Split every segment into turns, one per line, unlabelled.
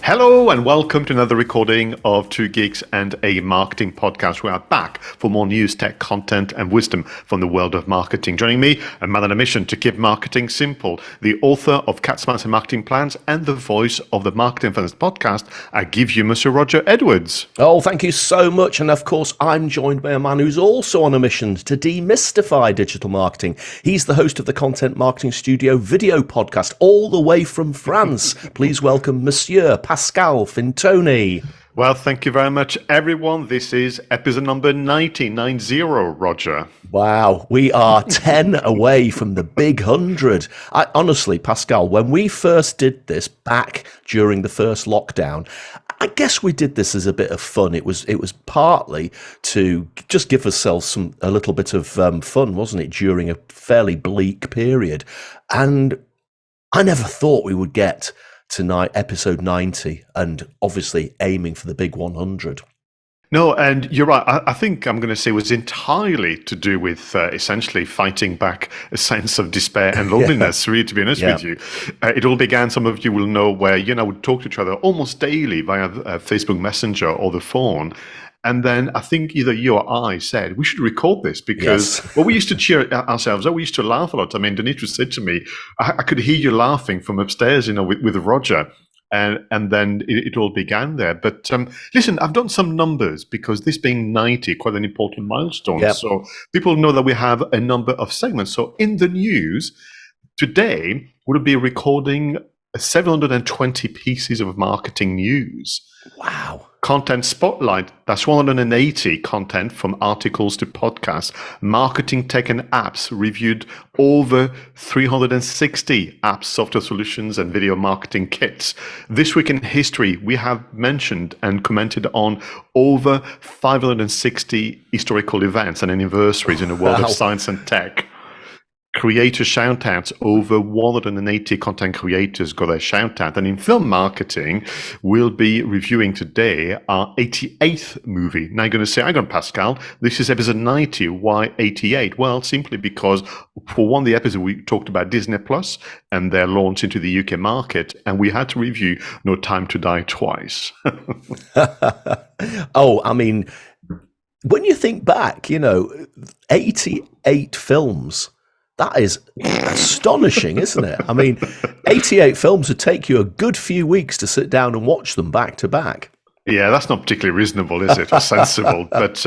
Hello and welcome to another recording of Two Geeks and a Marketing Podcast. We are back for more news, tech, content and wisdom from the world of marketing. Joining me, a man on a mission to keep marketing simple, the author of 𝗧𝗵𝗲 Marketing Plans and the voice of the Marketing First podcast. I give you Mr. Roger Edwards.
Oh, thank you so much. And of course, I'm joined by a man who's also on a mission to demystify digital marketing. He's the host of the Content Marketing Studio video podcast all the way from France. Please welcome Monsieur Pascal Fintoni.
Well, thank you very much, everyone. This is episode number 90, Roger.
Wow, we are 10 away from the big 100. Honestly, Pascal, when we first did this back during the first lockdown, I guess we did this as a bit of fun. It was partly to just give ourselves a little bit of fun, wasn't it, during a fairly bleak period. And I never thought we would get tonight, episode 90, and obviously aiming for the big 100.
No, and you're right. I think I'm going to say it was entirely to do with essentially fighting back a sense of despair and loneliness, really, to be honest with you. It all began, some of you will know, where you and I would talk to each other almost daily via Facebook Messenger or the phone. And then I think either you or I said, we should record this because, well, we used to cheer ourselves up. We used to laugh a lot. I mean, Demetrius said to me, I could hear you laughing from upstairs, with Roger. And then it all began there. But listen, I've done some numbers because this being 90, quite an important milestone. Yep. So people know that we have a number of segments. So in the news, today, we'll be recording 720 pieces of marketing news.
Wow.
Content Spotlight, that's 180 content from articles to podcasts. Marketing tech and apps reviewed over 360 apps, software solutions, and video marketing kits. This week in history, we have mentioned and commented on over 560 historical events and anniversaries in the world of science and tech. Creator shout-outs, over 180 content creators got a shout-out. And in film marketing, we'll be reviewing today our 88th movie. Now you're going to say, hang on, Pascal, this is episode 90. Why 88? Well, simply because for one of the episodes, we talked about Disney Plus and their launch into the UK market, and we had to review No Time to Die twice.
Oh, I mean, when you think back, 88 films. That is astonishing, isn't it? I mean, 88 films would take you a good few weeks to sit down and watch them back to back.
Yeah, that's not particularly reasonable, is it? Or sensible. But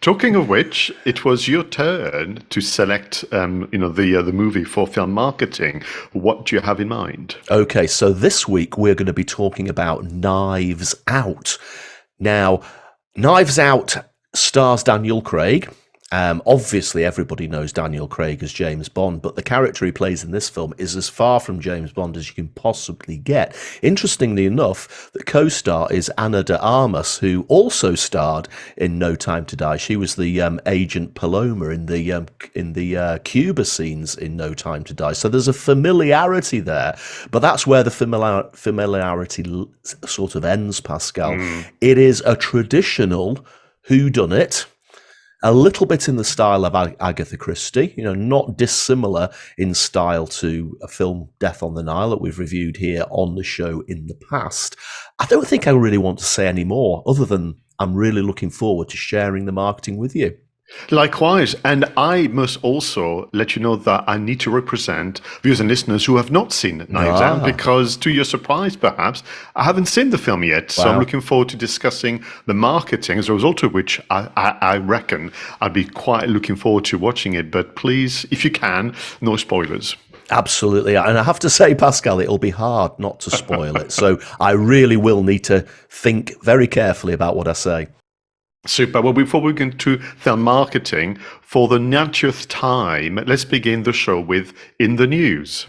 talking of which, it was your turn to select, the movie for film marketing. What do you have in mind? Okay,
so this week we're going to be talking about Knives Out. Now, Knives Out stars Daniel Craig. Obviously, everybody knows Daniel Craig as James Bond, but the character he plays in this film is as far from James Bond as you can possibly get. Interestingly enough, the co-star is Ana de Armas, who also starred in No Time to Die. She was the agent Paloma in the Cuba scenes in No Time to Die. So there's a familiarity there, but that's where the familiarity sort of ends, Pascal. It is a traditional whodunit. A little bit in the style of Agatha Christie, not dissimilar in style to a film, Death on the Nile, that we've reviewed here on the show in the past. I don't think I really want to say any more, other than I'm really looking forward to sharing the marketing with you.
Likewise, and I must also let you know that I need to represent viewers and listeners who have not seen Knives Out, because to your surprise, perhaps, I haven't seen the film yet. So I'm looking forward to discussing the marketing, as a result of which I reckon I'll be quite looking forward to watching it. But please, if you can, no spoilers.
Absolutely. And I have to say, Pascal, it'll be hard not to spoil it. So I really will need to think very carefully about what I say.
Super. Well, before we get into film marketing, for the 90th time, let's begin the show with In the News.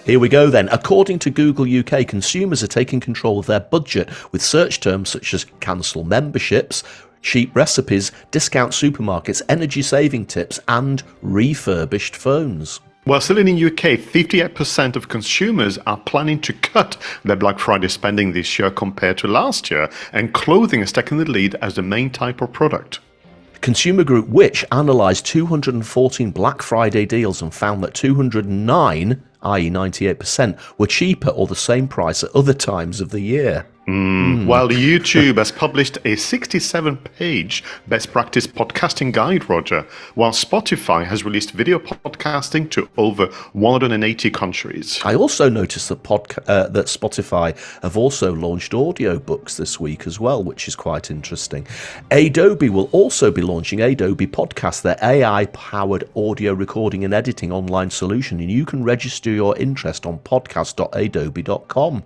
Here we go then. According to Google UK, consumers are taking control of their budget with search terms such as cancel memberships, cheap recipes, discount supermarkets, energy saving tips, and refurbished phones.
Well, still in the UK, 58% of consumers are planning to cut their Black Friday spending this year compared to last year, and clothing is taking the lead as the main type of product.
Consumer Group Which analysed 214 Black Friday deals and found that 209 i.e. 98%, were cheaper or the same price at other times of the year.
While YouTube has published a 67-page best practice podcasting guide, Roger, while Spotify has released video podcasting to over 180 countries.
I also noticed that that Spotify have also launched audiobooks this week as well, which is quite interesting. Adobe will also be launching Adobe Podcast, their AI-powered audio recording and editing online solution, and you can register your interest on podcast.adobe.com.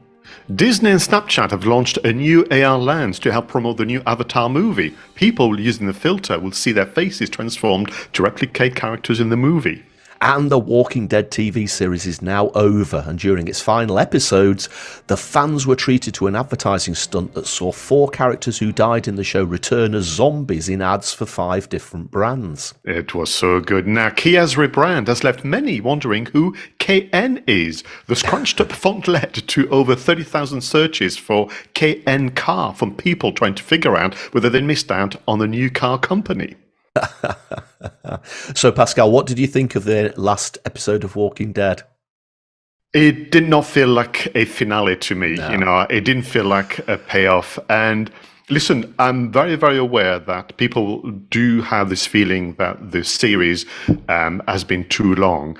Disney and Snapchat have launched a new AR lens to help promote the new Avatar movie. People using the filter will see their faces transformed to replicate characters in the movie.
And the Walking Dead TV series is now over, and during its final episodes, the fans were treated to an advertising stunt that saw 4 characters who died in the show return as zombies in ads for 5 different brands.
It was so good. Now, Kia's rebrand has left many wondering who KN is. The scrunched-up font led to over 30,000 searches for KN car from people trying to figure out whether they missed out on the new car company.
So, Pascal, what did you think of the last episode of Walking Dead?
It did not feel like a finale to me.
No.
You know, it didn't feel like a payoff. And listen, I'm very, very aware that people do have this feeling that the series has been too long.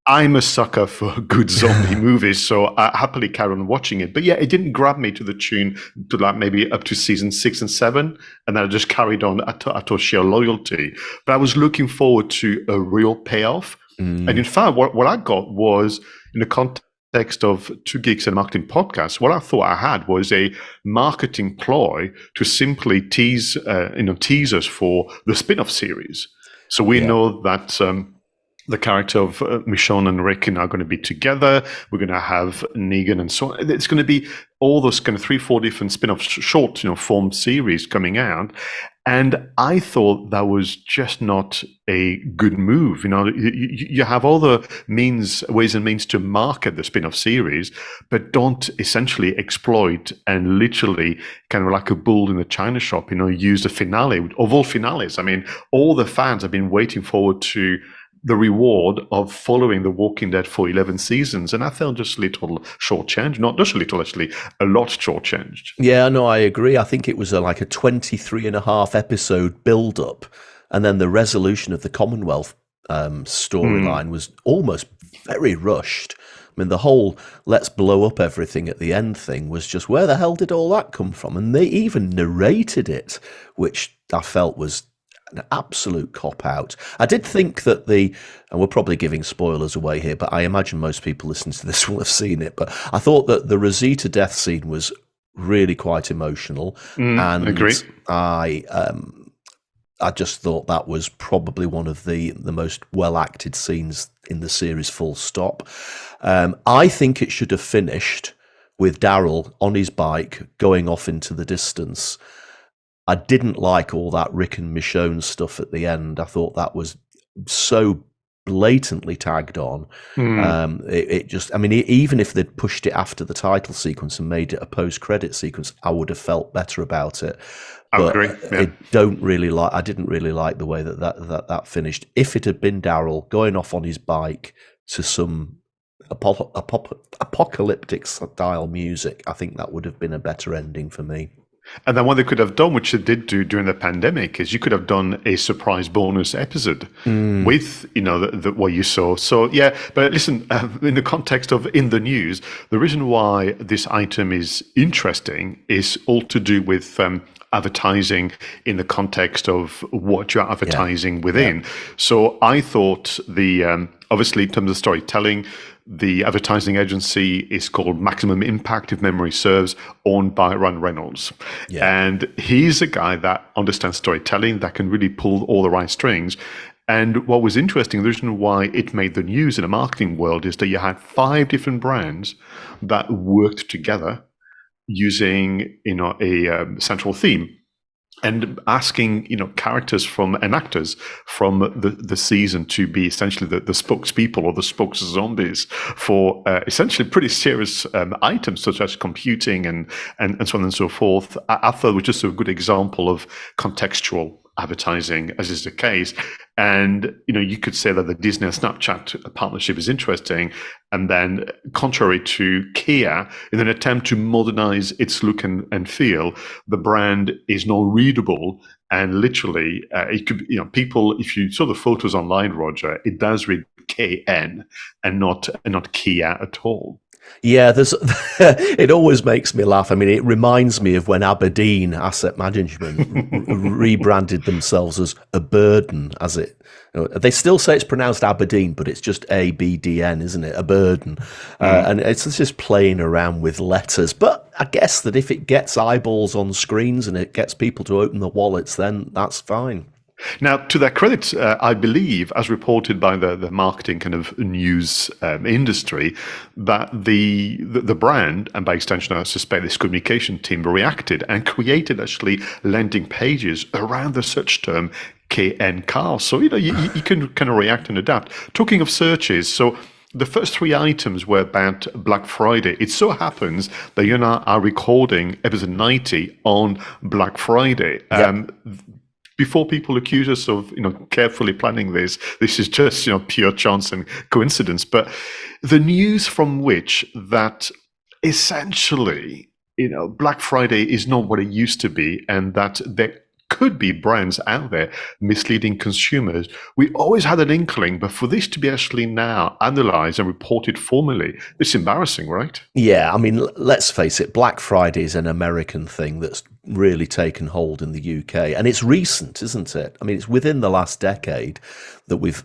I'm a sucker for good zombie movies, so I happily carry on watching it. But yeah, it didn't grab me to the tune to like maybe up to season 6 and 7, and then I just carried on out of sheer loyalty. But I was looking forward to a real payoff. And in fact, what I got was, in the context of Two Geeks and Marketing Podcast, what I thought I had was a marketing ploy to simply tease us for the spin-off series. So we know that the character of Michonne and Rick are now going to be together. We're going to have Negan and so on. It's going to be all those kind of 3-4 different spin-off short, form series coming out. And I thought that was just not a good move. You have other ways and means to market the spin-off series, but don't essentially exploit and literally kind of like a bull in a china shop, use the finale of all finales. I mean, all the fans have been waiting forward to the reward of following The Walking Dead for 11 seasons. And I felt just a little shortchanged, not just a little, actually, a lot shortchanged.
Yeah, no, I agree. I think it was like a 23.5 episode build-up, and then the resolution of the Commonwealth storyline was almost very rushed. I mean, the whole let's blow up everything at the end thing was just, where the hell did all that come from? And they even narrated it, which I felt was an absolute cop-out. I did think that and we're probably giving spoilers away here, but I imagine most people listening to this will have seen it, but I thought that the Rosita death scene was really quite emotional. And
agree.
I just thought that was probably one of the most well-acted scenes in the series, full stop. I think it should have finished with Daryl on his bike going off into the distance. I didn't like all that Rick and Michonne stuff at the end. I thought that was so blatantly tagged on. It just, I mean, even if they'd pushed it after the title sequence and made it a post-credit sequence, I would have felt better about it. But
I agree. Yeah.
I didn't really like the way that finished. If it had been Daryl going off on his bike to some apocalyptic style music, I think that would have been a better ending for me.
And then what they could have done, which they did do during the pandemic, is you could have done a surprise bonus episode with, what you saw. So, yeah, but listen, in the context of in the news, the reason why this item is interesting is all to do with advertising in the context of what you're advertising within. Yeah. So I thought obviously in terms of storytelling, the advertising agency is called Maximum Impact, if memory serves, owned by Ryan Reynolds. Yeah. And he's a guy that understands storytelling, that can really pull all the right strings. And what was interesting, the reason why it made the news in the marketing world is that you had 5 different brands that worked together using, a central theme. And asking, characters and actors from the season to be essentially the spokespeople or the spokes-zombies for essentially pretty serious items such as computing and so on and so forth. I thought it was just a good example of contextual advertising, as is the case. And, you could say that the Disney and Snapchat partnership is interesting. And then, contrary to Kia, in an attempt to modernize its look and feel, the brand is not readable. And literally, it could, people, if you saw the photos online, Roger, it does read KN and not Kia at all.
Yeah, it always makes me laugh. I mean, it reminds me of when Aberdeen Asset Management rebranded themselves as a burden, they still say it's pronounced Aberdeen, but it's just ABDN, isn't it? A burden. And it's just playing around with letters. But I guess that if it gets eyeballs on screens and it gets people to open the wallets, then that's fine.
Now, to their credit, I believe, as reported by the marketing kind of news industry, that the brand, and by extension, I suspect this communication team, reacted and created actually landing pages around the search term KN car. So, you can kind of react and adapt. Talking of searches, so the first 3 items were about Black Friday. It so happens that you and I are recording episode 90 on Black Friday.
Yep.
Before people accuse us of, carefully planning this is just, pure chance and coincidence. But the news from which that essentially, Black Friday is not what it used to be, and that there could be brands out there misleading consumers. We always had an inkling, but for this to be actually now analyzed and reported formally, it's embarrassing, right?
Yeah, I mean, let's face it, Black Friday is an American thing that's really taken hold in the UK. And it's recent, isn't it? I mean, it's within the last decade that we've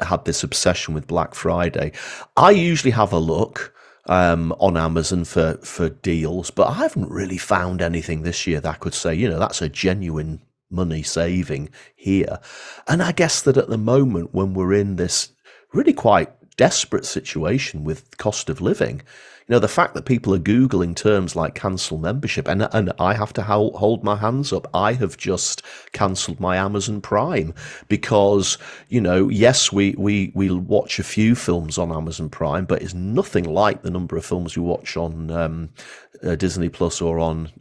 had this obsession with Black Friday. I usually have a look on Amazon for deals, but I haven't really found anything this year that I could say, that's a genuine money saving here. And I guess that at the moment, when we're in this really quite desperate situation with cost of living, the fact that people are Googling terms like cancel membership, and I have to hold my hands up. I have just cancelled my Amazon Prime because, yes, we watch a few films on Amazon Prime, but it's nothing like the number of films we watch on Disney Plus or on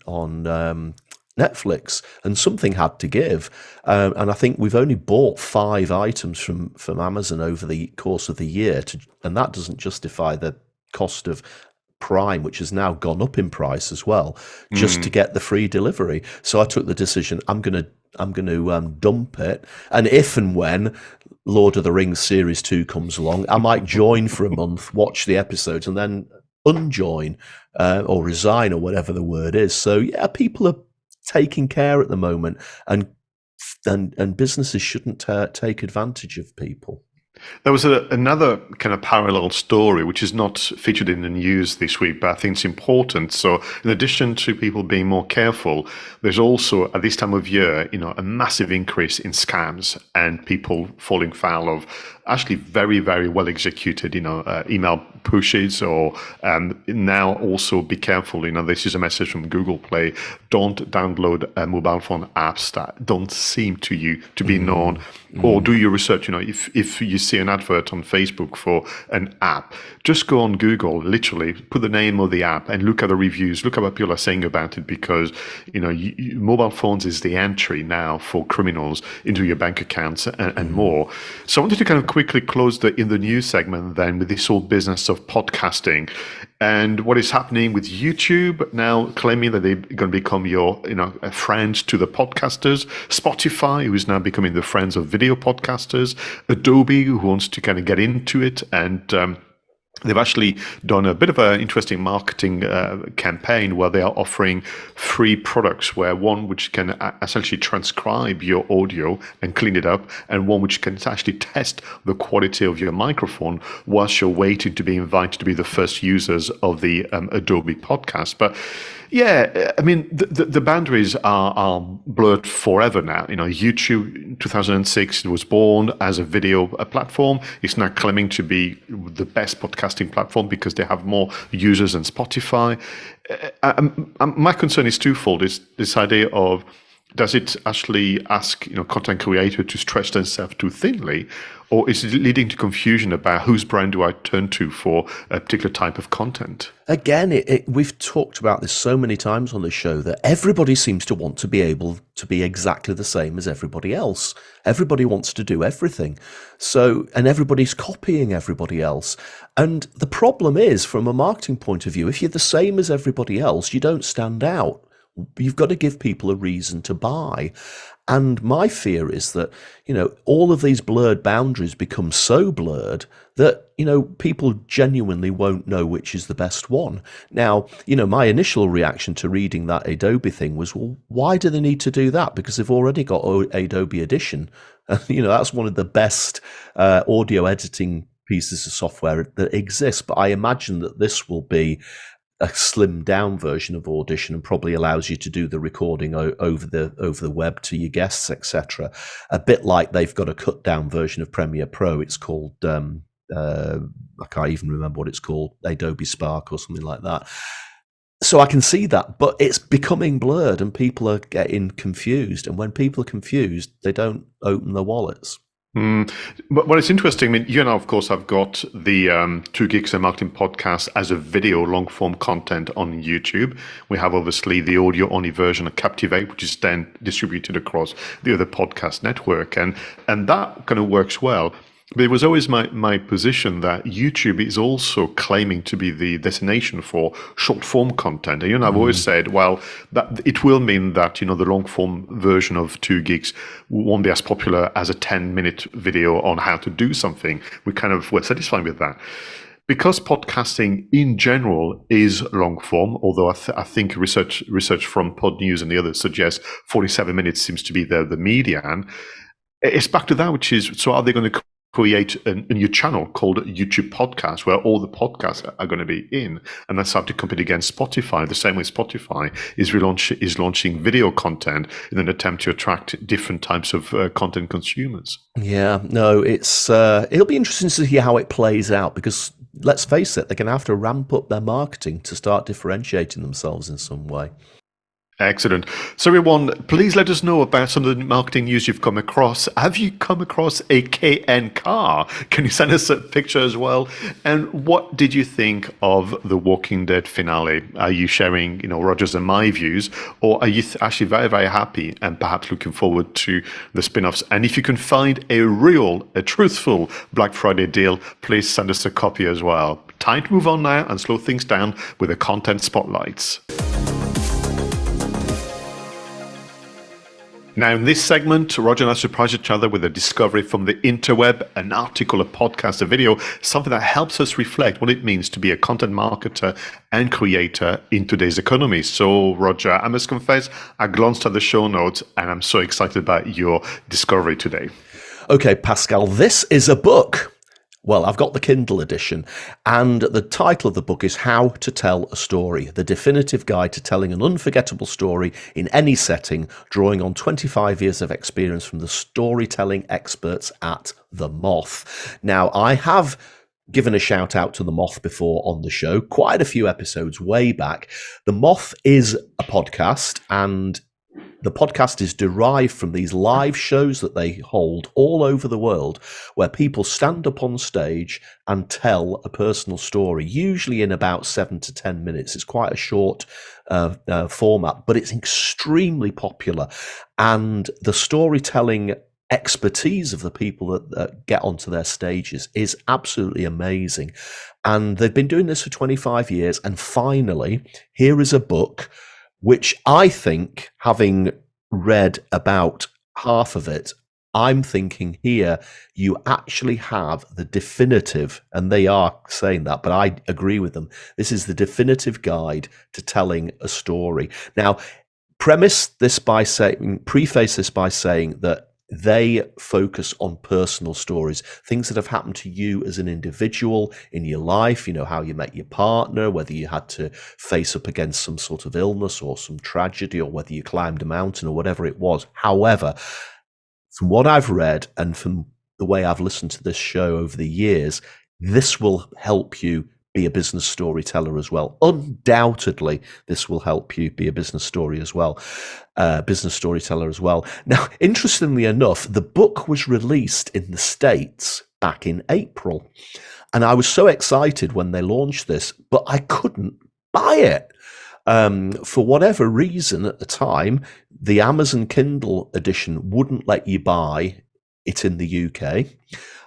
Netflix, and something had to give. And I think we've only bought 5 items from Amazon over the course of the year, and that doesn't justify the cost of Prime, which has now gone up in price as well, just to get the free delivery. So I took the decision, I'm going to dump it, and if and when Lord of the Rings Series 2 comes along, I might join for a month, watch the episodes, and then unjoin or resign, or whatever the word is. So yeah, people are taking care at the moment, and businesses shouldn't take advantage of people.
There was another kind of parallel story, which is not featured in the news this week, but I think it's important. So in addition to people being more careful, there's also, at this time of year, a massive increase in scams and people falling foul of actually very, very well executed, email pushes, or now also be careful. This is a message from Google Play. Don't download mobile phone apps that don't seem to you to be known, or do your research. If you see an advert on Facebook for an app, just go on Google, literally put the name of the app and look at the reviews, look at what people are saying about it, because mobile phones is the entry now for criminals into your bank accounts and more. So I wanted to kind of quickly close in the news segment then with this whole business of podcasting and what is happening with YouTube now claiming that they're going to become your friends to the podcasters, Spotify, who is now becoming the friends of video podcasters, Adobe, who wants to kind of get into it, and they've actually done a bit of an interesting marketing campaign where they are offering free products, where one which can essentially transcribe your audio and clean it up, and one which can actually test the quality of your microphone whilst you're waiting to be invited to be the first users of the Adobe podcast. But yeah, I mean, the boundaries are blurred forever now. YouTube in 2006 was born as a video platform. It's now claiming to be the best podcasting platform because they have more users than Spotify. My concern is twofold. It's this idea of Does it actually ask, content creator to stretch themselves too thinly, or is it leading to confusion about whose brand do I turn to for a particular type of content?
Again, we've talked about this so many times on the show that everybody seems to want to be able to be exactly the same as everybody else. Everybody wants to do everything. And everybody's copying everybody else. And the problem is, from a marketing point of view, if you're the same as everybody else, you don't stand out. You've got to give people a reason to buy. And my fear is that, all of these blurred boundaries become so blurred that, people genuinely won't know which is the best one. Now, my initial reaction to reading that Adobe thing was, well, why do they need to do that? Because they've already got Adobe Audition. That's one of the best audio editing pieces of software that exists. But I imagine that this will be a slimmed down version of Audition and probably allows you to do the recording over the web to your guests, etc. A bit like they've got a cut down version of Premiere Pro. It's called I can't even remember what it's called, Adobe Spark or something like that. So I can see that, but it's becoming blurred and people are getting confused. And when people are confused, they don't open their wallets.
But it's interesting. I mean, you and I, of course, have got the Two Geeks and Marketing podcast as a video, long form content on YouTube. We have obviously the audio only version of Captivate, which is then distributed across the other podcast network, and that kind of works well. But it was always my position that YouTube is also claiming to be the destination for short form content. And I've always said, well, that it will mean that the long form version of Two Geeks won't be as popular as a 10-minute video on how to do something. We're satisfied with that. Because podcasting in general is long form, although I think research from Pod News and the others suggests 47 minutes seems to be the median. It's back to that, which is, so are they going to create a new channel called YouTube Podcast, where all the podcasts are going to be in, and that's how to compete against Spotify. The same way Spotify is launching video content in an attempt to attract different types of content consumers.
Yeah, no, it'll be interesting to see how it plays out, because let's face it, they're going to have to ramp up their marketing to start differentiating themselves in some way.
Excellent. So everyone, please let us know about some of the marketing news you've come across. Have you come across a KN car? Can you send us a picture as well? And what did you think of the Walking Dead finale? Are you sharing, Roger's and my views, or are you actually very, very happy and perhaps looking forward to the spin-offs? And if you can find a truthful Black Friday deal, please send us a copy as well. Time to move on now and slow things down with the content spotlights. Now, in this segment, Roger and I surprise each other with a discovery from the interweb, an article, a podcast, a video, something that helps us reflect what it means to be a content marketer and creator in today's economy. So, Roger, I must confess, I glanced at the show notes and I'm so excited about your discovery today.
Okay, Pascal, this is a book. Well, I've got the Kindle edition, and the title of the book is How to Tell a Story, the definitive guide to telling an unforgettable story in any setting, drawing on 25 years of experience from the storytelling experts at The Moth. Now, I have given a shout out to The Moth before on the show, quite a few episodes way back. The Moth is a podcast, and the podcast is derived from these live shows that they hold all over the world, where people stand up on stage and tell a personal story, usually in about 7 to 10 minutes. It's quite a short format, but it's extremely popular. And the storytelling expertise of the people that get onto their stages is absolutely amazing. And they've been doing this for 25 years. And finally, here is a book which I think, having read about half of it, I'm thinking here you actually have the definitive, and they are saying that, but I agree with them. This is the definitive guide to telling a story. Now, preface this by saying that they focus on personal stories, things that have happened to you as an individual in your life, how you met your partner, whether you had to face up against some sort of illness or some tragedy, or whether you climbed a mountain or whatever it was. However, from what I've read and from the way I've listened to this show over the years, this will help you be a business storyteller as well. Undoubtedly, this will help you be a business storyteller as well. Now, interestingly enough, the book was released in the States back in April. And I was so excited when they launched this, but I couldn't buy it. For whatever reason at the time, the Amazon Kindle edition wouldn't let you buy it in the UK.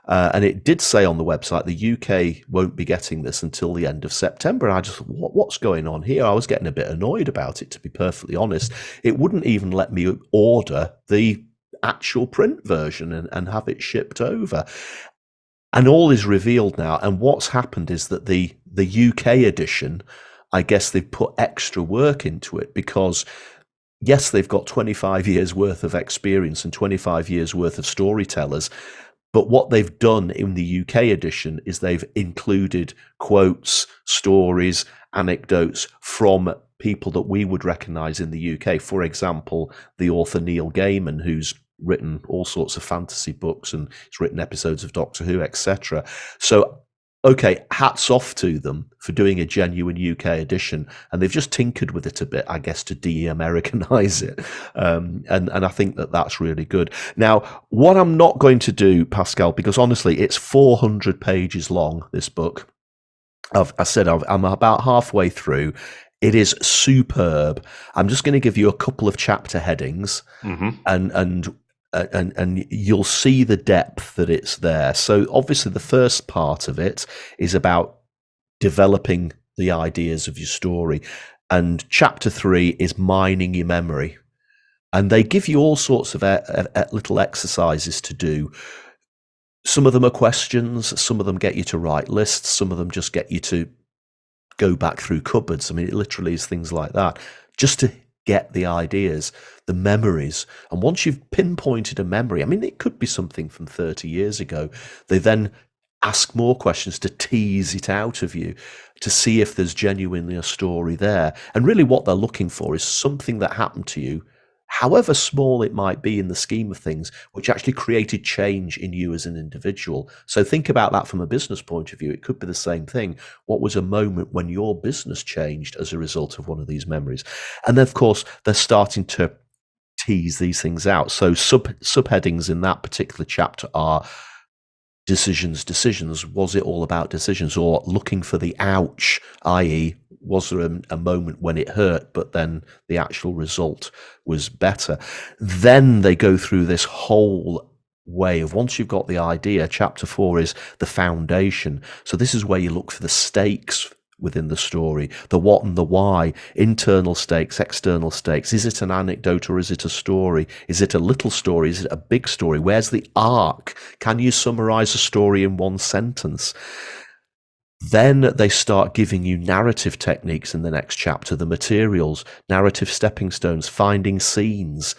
And it did say on the website, the UK won't be getting this until the end of September. And I just thought, what's going on here? I was getting a bit annoyed about it, to be perfectly honest. It wouldn't even let me order the actual print version and have it shipped over. And all is revealed now. And what's happened is that the UK edition, I guess they've put extra work into it because, yes, they've got 25 years worth of experience and 25 years worth of storytellers. But what they've done in the UK edition is they've included quotes, stories, anecdotes from people that we would recognize in the UK. For example, the author Neil Gaiman, who's written all sorts of fantasy books and he's written episodes of Doctor Who, etc. So, okay, hats off to them for doing a genuine UK edition, and they've just tinkered with it a bit, I guess, to de-Americanize it, and I think that that's really good. Now, what I'm not going to do, Pascal, because honestly, it's 400 pages long, this book. I'm about halfway through. It is superb. I'm just going to give you a couple of chapter headings, and you'll see the depth that it's there. So obviously the first part of it is about developing the ideas of your story. And chapter 3 is mining your memory. And they give you all sorts of little exercises to do. Some of them are questions. Some of them get you to write lists. Some of them just get you to go back through cupboards. I mean, it literally is things like that, just to get the ideas, the memories. And once you've pinpointed a memory, I mean, it could be something from 30 years ago. They then ask more questions to tease it out of you, to see if there's genuinely a story there. And really what they're looking for is something that happened to you, however small it might be in the scheme of things, which actually created change in you as an individual. So think about that from a business point of view. It could be the same thing. What was a moment when your business changed as a result of one of these memories? And then, of course, they're starting to tease these things out. So subheadings in that particular chapter are decisions. Was it all about decisions, or looking for the ouch, i.e., was there a moment when it hurt, but then the actual result was better? Then they go through this whole way of, once you've got the idea, chapter 4 is the foundation. So this is where you look for the stakes within the story, the what and the why, internal stakes, external stakes. Is it an anecdote or is it a story? Is it a little story? Is it a big story? Where's the arc? Can you summarize a story in one sentence? Then they start giving you narrative techniques in the next chapter, the materials, narrative stepping stones, finding scenes,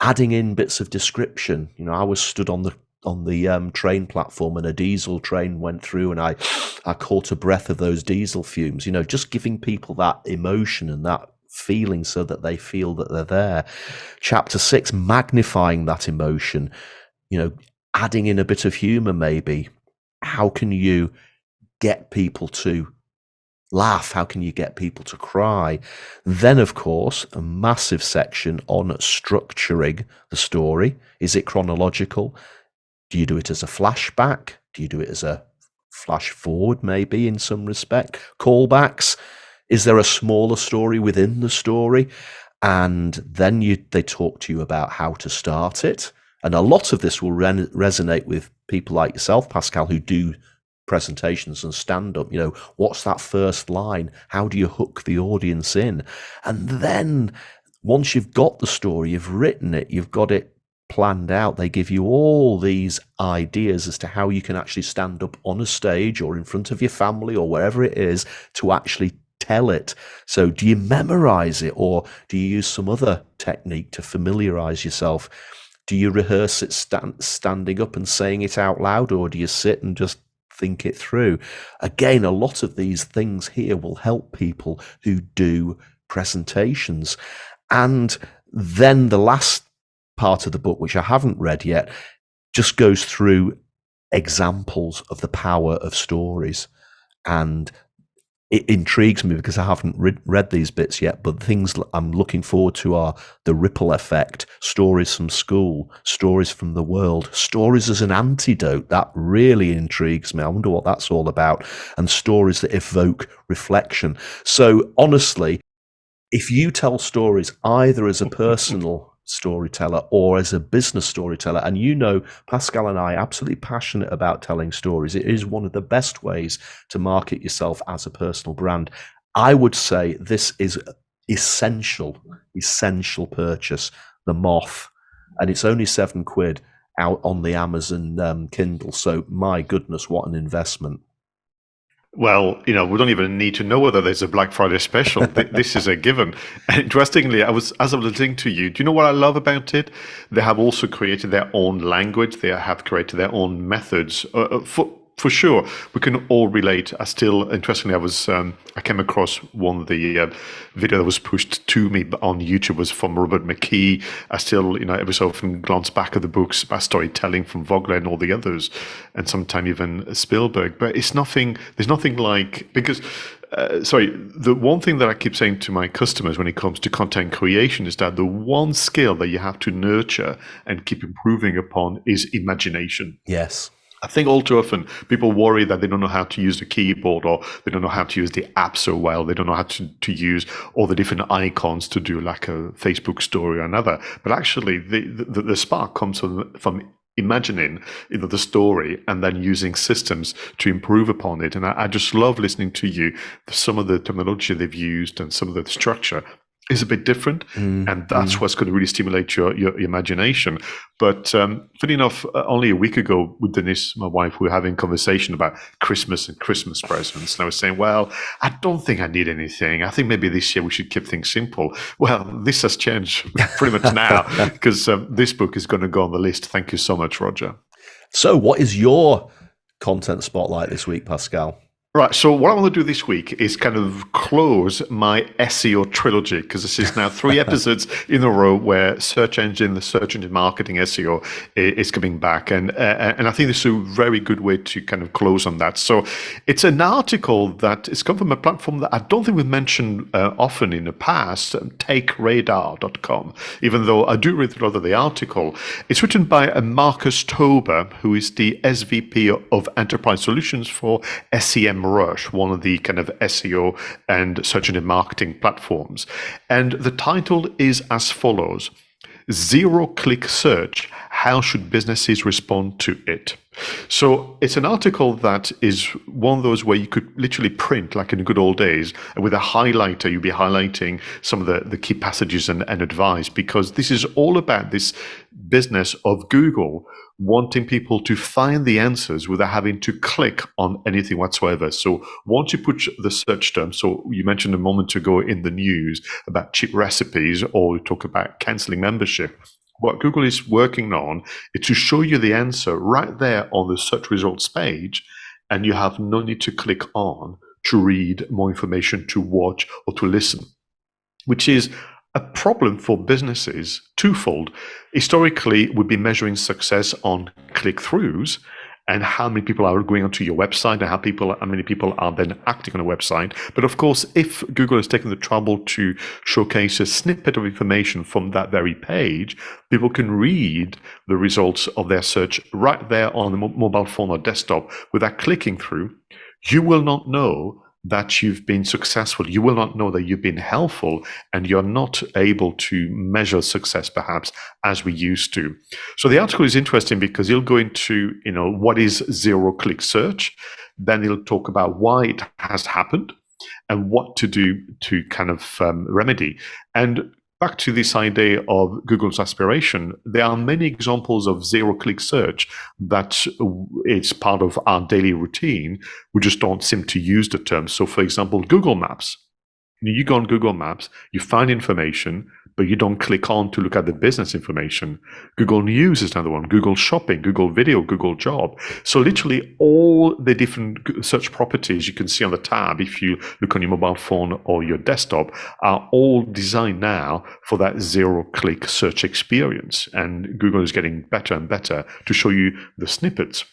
adding in bits of description. I was stood on the train platform and a diesel train went through and I caught a breath of those diesel fumes, just giving people that emotion and that feeling so that they feel that they're there. Chapter 6, magnifying that emotion, adding in a bit of humor maybe. How can you get people to laugh? How can you get people to cry? Then, of course, a massive section on structuring the story. Is it chronological? Do you do it as a flashback? Do you do it as a flash forward, maybe, in some respect? Callbacks? Is there a smaller story within the story? And then they talk to you about how to start it. And a lot of this will resonate with people like yourself, Pascal, who do presentations and stand-up. What's that first line? How do you hook the audience in? And then once you've got the story, you've written it, you've got it planned out, they give you all these ideas as to how you can actually stand up on a stage or in front of your family or wherever it is to actually tell it. So do you memorize it, or do you use some other technique to familiarize yourself? Do you rehearse it standing up and saying it out loud, or do you sit and just think it through? Again, a lot of these things here will help people who do presentations. And then the last part of the book, which I haven't read yet, just goes through examples of the power of stories. And it intrigues me because I haven't read these bits yet, but things I'm looking forward to are the ripple effect, stories from school, stories from the world, stories as an antidote. That really intrigues me. I wonder what that's all about. And stories that evoke reflection. So honestly, if you tell stories either as a personal storyteller or as a business storyteller, and you know Pascal and I are absolutely passionate about telling stories, it is one of the best ways to market yourself as a personal brand. I would say this is essential purchase, the Moth, and it's only £7 out on the Amazon Kindle. So my goodness, what an investment.
Well, we don't even need to know whether there's a Black Friday special. This is a given. And interestingly, as I was listening to you, do you know what I love about it? They have also created their own language. They have created their own methods. For sure, we can all relate. Interestingly, I came across one of the video that was pushed to me on YouTube was from Robert McKee. I still, every so often glance back at the books about storytelling from Vogler and all the others, and sometimes even Spielberg. But there's nothing like, because the one thing that I keep saying to my customers when it comes to content creation is that the one skill that you have to nurture and keep improving upon is imagination.
Yes.
I think all too often people worry that they don't know how to use the keyboard, or they don't know how to use the app so well. They don't know how to use all the different icons to do like a Facebook story or another. But actually, the spark comes from imagining the story and then using systems to improve upon it. And I just love listening to you. Some of the terminology they've used and some of the structure is a bit different, and that's what's going to really stimulate your imagination. But funny enough, only a week ago with Denise, my wife, we were having a conversation about Christmas and Christmas presents, and I was saying, well, I don't think I need anything. I think maybe this year we should keep things simple. Well, this has changed pretty much now, because this book is going to go on the list. Thank you so much, Roger.
So what is your content spotlight this week, Pascal?
Right, so what I want to do this week is kind of close my SEO trilogy, because this is now 3 episodes in a row where the search engine marketing SEO is coming back, and I think this is a very good way to kind of close on that. So it's an article that is come from a platform that I don't think we've mentioned often in the past, takeradar.com, even though I do read a lot of the article. It's written by Marcus Tober, who is the SVP of Enterprise Solutions for Semrush, one of the kind of SEO and search engine marketing platforms. And the title is as follows: Zero-click search, how should businesses respond to it? So it's an article that is one of those where you could literally print like in the good old days, and with a highlighter, you'd be highlighting some of the key passages and advice, because this is all about this business of Google wanting people to find the answers without having to click on anything whatsoever. So once you put the search term, so you mentioned a moment ago in the news about cheap recipes, or you talk about canceling membership, what Google is working on is to show you the answer right there on the search results page, and you have no need to click on to read more information, to watch, or to listen, which is a problem for businesses twofold. Historically, we've been measuring success on click-throughs and how many people are going onto your website and how many people are then acting on a website. But of course, if Google has taken the trouble to showcase a snippet of information from that very page, people can read the results of their search right there on the mobile phone or desktop without clicking through. You will not know that you've been successful. You will not know that you've been helpful, and you're not able to measure success perhaps as we used to. So the article is interesting because he'll go into, what is zero-click search. Then he'll talk about why it has happened and what to do to kind of remedy. And back to this idea of Google's aspiration, there are many examples of zero-click search that it's part of our daily routine. We just don't seem to use the term. So, for example, Google Maps. You go on Google Maps, you find information, but you don't click on to look at the business information. Google News is another one, Google Shopping, Google Video, Google Job. So literally all the different search properties you can see on the tab, if you look on your mobile phone or your desktop, are all designed now for that zero-click search experience. And Google is getting better and better to show you the snippets.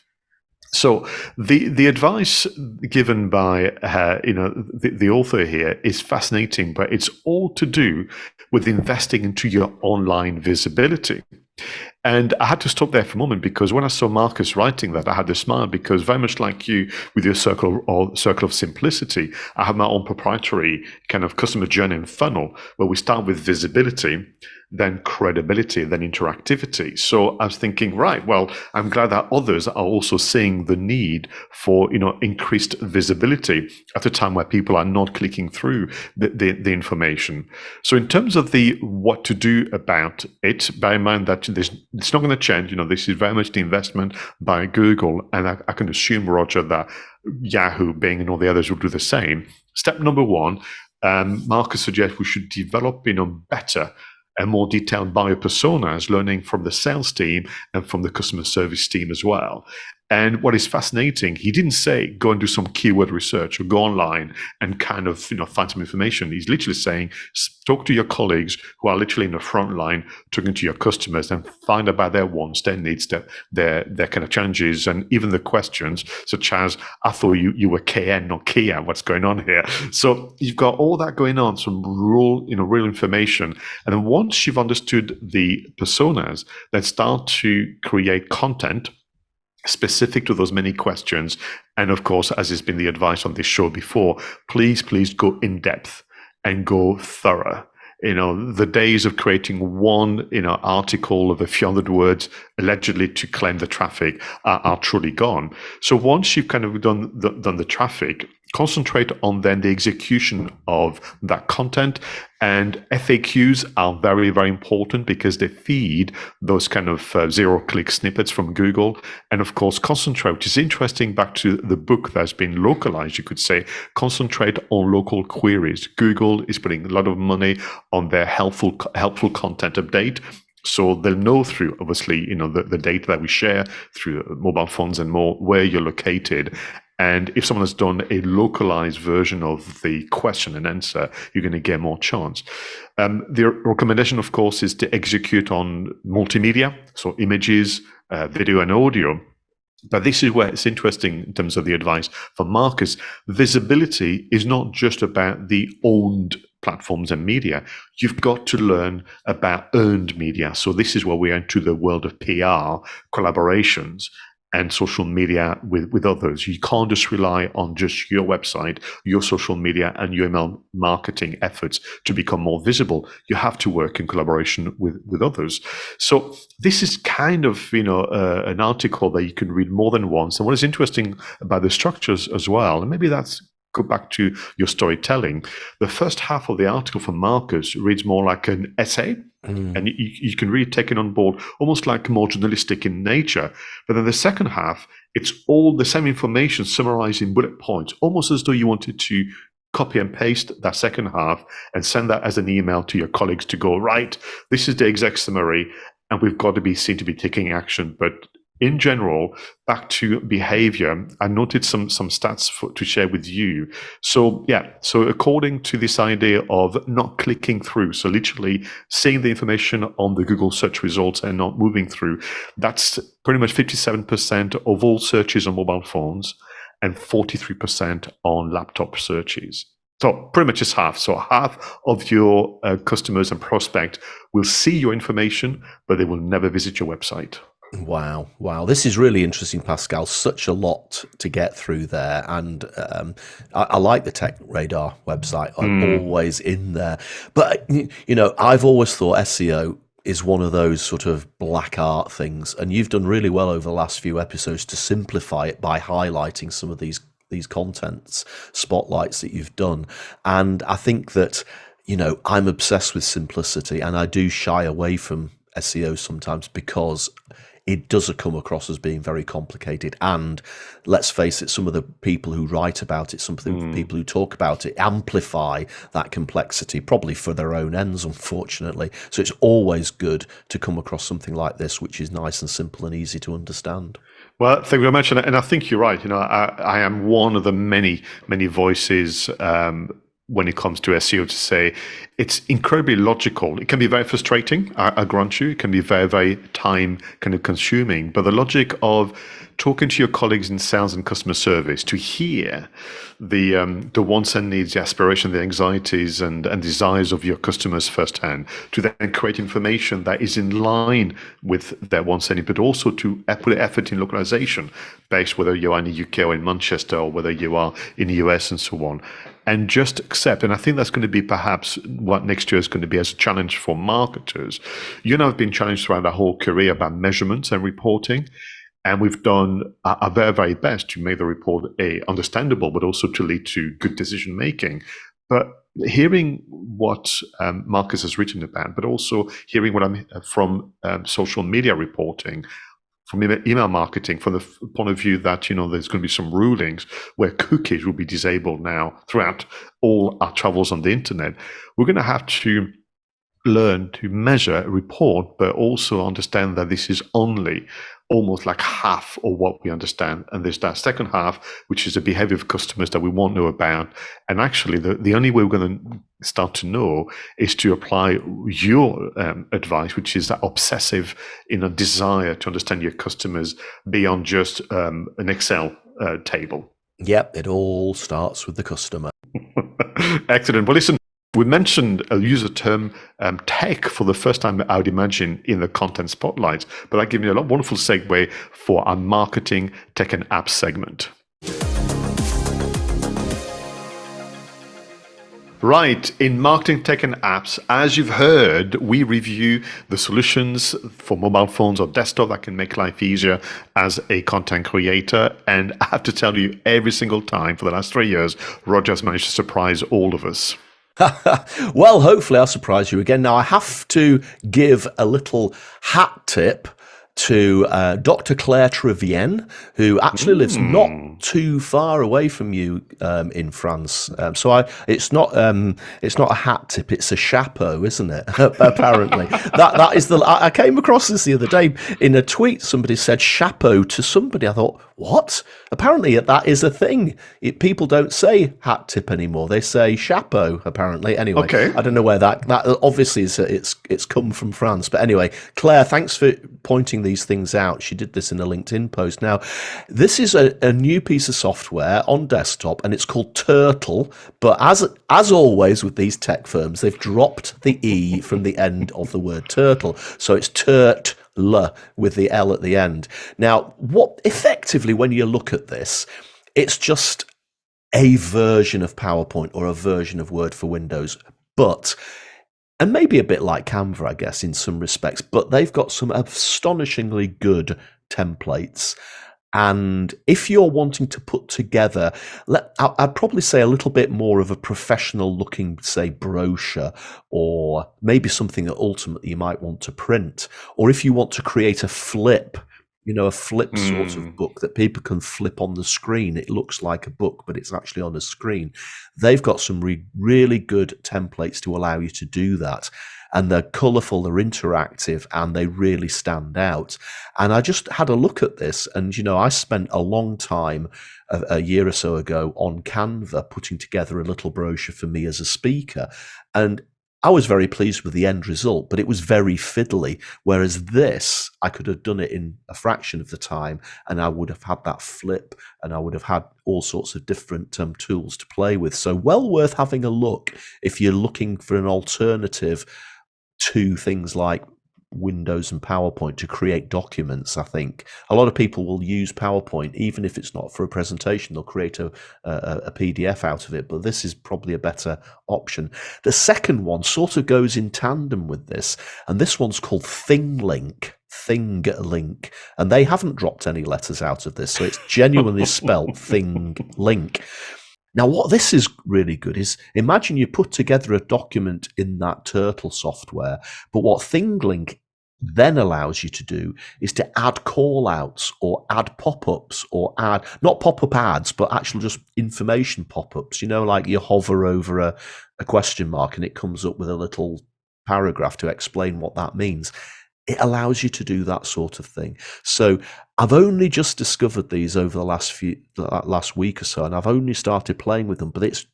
So the advice given by the author here is fascinating, but it's all to do with investing into your online visibility. And I had to stop there for a moment, because when I saw Marcus writing that, I had to smile, because very much like you with your circle of simplicity, I have my own proprietary kind of customer journey and funnel, where we start with visibility, then credibility, then interactivity. So I was thinking, right, well, I'm glad that others are also seeing the need for increased visibility at a time where people are not clicking through the information. So in terms of the what to do about it, bear in mind that it's not going to change. This is very much the investment by Google, and I can assume, Roger, that Yahoo, Bing, and all the others will do the same. Step number one, Marcus suggests we should develop better and more detailed buyer personas, learning from the sales team and from the customer service team as well. And what is fascinating, he didn't say go and do some keyword research or go online and kind of find some information. He's literally saying talk to your colleagues who are literally in the front line, talking to your customers, and find about their wants, their needs, their kind of challenges, and even the questions such as, I thought you were KN, not Kia. What's going on here? So you've got all that going on, some real information. And then once you've understood the personas, then start to create content specific to those many questions. And of course, as has been the advice on this show before, please go in depth and go thorough. The days of creating one article of a few hundred words allegedly to claim the traffic are truly gone. So once you've kind of done the traffic, concentrate on then the execution of that content. And FAQs are very, very important, because they feed those kind of zero-click snippets from Google. And of course, concentrate, which is interesting, back to the book that's been localized, you could say, concentrate on local queries. Google is putting a lot of money on their helpful content update. So they'll know through, obviously, the data that we share through mobile phones and more, where you're located. And if someone has done a localized version of the question and answer, you're going to get more chance. The recommendation, of course, is to execute on multimedia, so images, video, and audio. But this is where it's interesting in terms of the advice for Marcus. Visibility is not just about the owned platforms and media. You've got to learn about earned media. So this is where we enter the world of PR, collaborations, and social media with others. You can't just rely on just your website, your social media, and your email marketing efforts to become more visible. You have to work in collaboration with others. So this is kind of an article that you can read more than once. And what is interesting about the structures as well, and maybe that's go back to your storytelling. The first half of the article from Marcus reads more like an essay. And you can really take it on board, almost like more journalistic in nature. But then the second half, it's all the same information summarized in bullet points, almost as though you wanted to copy and paste that second half and send that as an email to your colleagues to go, right, this is the exact summary, and we've got to be seen to be taking action. But in general, back to behavior, I noted some stats to share with you. So according to this idea of not clicking through, so literally seeing the information on the Google search results and not moving through, that's pretty much 57% of all searches on mobile phones and 43% on laptop searches. So pretty much it's half. So half of your customers and prospects will see your information, but they will never visit your website.
Wow. This is really interesting, Pascal. Such a lot to get through there. And I like the Tech Radar website. I'm always in there. But, I've always thought SEO is one of those sort of black art things. And you've done really well over the last few episodes to simplify it by highlighting some of these contents, spotlights that you've done. And I think that, I'm obsessed with simplicity, and I do shy away from SEO sometimes because it does come across as being very complicated. And let's face it, some of the people who write about it, some of the people who talk about it, amplify that complexity, probably for their own ends, unfortunately. So it's always good to come across something like this, which is nice and simple and easy to understand.
Well, thank you very much. And I think you're right. I am one of the many voices when it comes to SEO to say it's incredibly logical. It can be very frustrating, I grant you. It can be very, very time kind of consuming. But the logic of talking to your colleagues in sales and customer service to hear the wants and needs, the aspirations, the anxieties and desires of your customers firsthand, to then create information that is in line with their wants and needs, but also to put effort in localization, based whether you are in the UK or in Manchester or whether you are in the US and so on. And just accept, and I think that's going to be perhaps what next year is going to be as a challenge for marketers. You know, I've been challenged throughout our whole career about measurements and reporting. And we've done our very, very best to make the report understandable, but also to lead to good decision making. But hearing what Marcus has written about, but also hearing what I'm from social media reporting, from email marketing, from the point of view that, you know, there's going to be some rulings where cookies will be disabled now throughout all our travels on the internet, we're going to have to learn to measure, report, but also understand that this is only almost like half of what we understand. And there's that second half, which is the behavior of customers that we won't know about. And actually, the only way we're going to start to know is to apply your advice, which is that obsessive, desire to understand your customers beyond just an Excel table.
Yep, it all starts with the customer.
Excellent. Well, listen, we mentioned a user term tech for the first time, I would imagine, in the content spotlight, but that gives me a wonderful segue for our marketing, tech and apps segment. Right, in marketing, tech and apps, as you've heard, we review the solutions for mobile phones or desktop that can make life easier as a content creator. And I have to tell you, every single time for the last 3 years, Roger has managed to surprise all of us.
Well, hopefully I'll surprise you again. Now, I have to give a little hat tip to Dr. 𝗧𝗵𝗲, who actually lives not too far away from you in France. So it's not a hat tip; it's a chapeau, isn't it? Apparently, that is the. I came across this the other day in a tweet. Somebody said chapeau to somebody. I thought, what? Apparently, that is a thing. People don't say hat tip anymore; they say chapeau. Apparently, anyway.
Okay.
I don't know where that obviously is. It's come from France, but anyway, Claire, thanks for pointing these things out. She did this in a LinkedIn post. Now, this is a new piece of software on desktop, and it's called Turtle. But as always with these tech firms, they've dropped the E from the end of the word turtle, so it's Turtle with the L at the end. Now, what effectively, when you look at this, it's just a version of PowerPoint or a version of Word for Windows, and maybe a bit like Canva, I guess, in some respects, but they've got some astonishingly good templates. And if you're wanting to put together, I'd probably say a little bit more of a professional looking, say, brochure, or maybe something that ultimately you might want to print, or if you want to create a flip sort of book that people can flip on the screen. It looks like a book, but it's actually on a screen. They've got some really good templates to allow you to do that. And they're colourful, they're interactive, and they really stand out. And I just had a look at this, and, I spent a long time, a year or so ago, on Canva, putting together a little brochure for me as a speaker. And I was very pleased with the end result, but it was very fiddly. Whereas this, I could have done it in a fraction of the time, and I would have had that flip, and I would have had all sorts of different tools to play with. So well worth having a look if you're looking for an alternative to things like Windows and PowerPoint to create documents. I think a lot of people will use PowerPoint, even if it's not for a presentation. They'll create a PDF out of it, but this is probably a better option. The second one sort of goes in tandem with this, and this one's called ThingLink, and they haven't dropped any letters out of this, so it's genuinely spelled ThingLink. Now, what this is really good is, imagine you put together a document in that Turtle software, but what ThingLink then allows you to do is to add call-outs or add pop-ups or add, not pop-up ads, but actually just information pop-ups, like you hover over a question mark and it comes up with a little paragraph to explain what that means. It allows you to do that sort of thing. So I've only just discovered these over the last week or so, and I've only started playing with them. But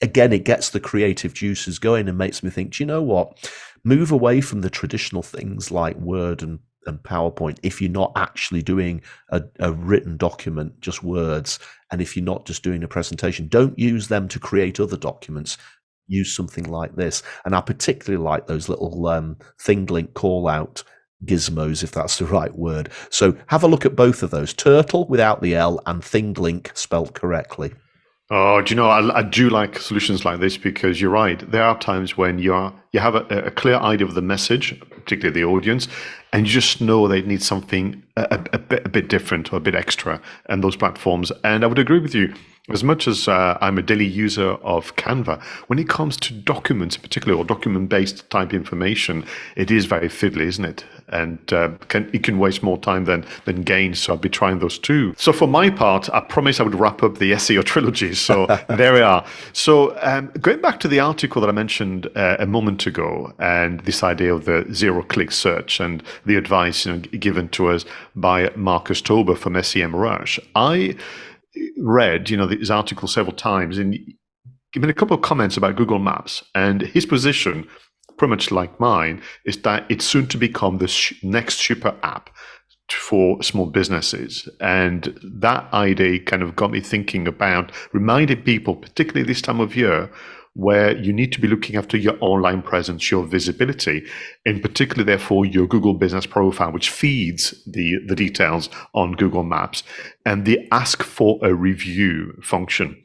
again, it gets the creative juices going and makes me think, do you know what? Move away from the traditional things like Word and PowerPoint if you're not actually doing a written document, just words, and if you're not just doing a presentation. Don't use them to create other documents. Use something like this. And I particularly like those little thing link call out gizmos, if that's the right word. So have a look at both of those, turtle without the L and thing link spelled correctly.
Oh, do you know, I do like solutions like this, because you're right. There are times when you have a clear idea of the message, particularly the audience, and you just know they need something a bit different or a bit extra, and those platforms. And I would agree with you. As much as I'm a daily user of Canva, when it comes to documents in particular, or document-based type information, it is very fiddly, isn't it? And it can waste more time than gain. So I'll be trying those too. So for my part, I promised I would wrap up the SEO trilogy. So there we are. So going back to the article that I mentioned a moment ago, and this idea of the zero-click search and the advice given to us by Marcus Tober from Semrush, I read this article several times and given a couple of comments about Google Maps, and his position, pretty much like mine, is that it's soon to become the next super app for small businesses. And that idea kind of got me thinking about reminding people, particularly this time of year, where you need to be looking after your online presence, your visibility, in particular, therefore, your Google Business Profile, which feeds the details on Google Maps, and the ask for a review function.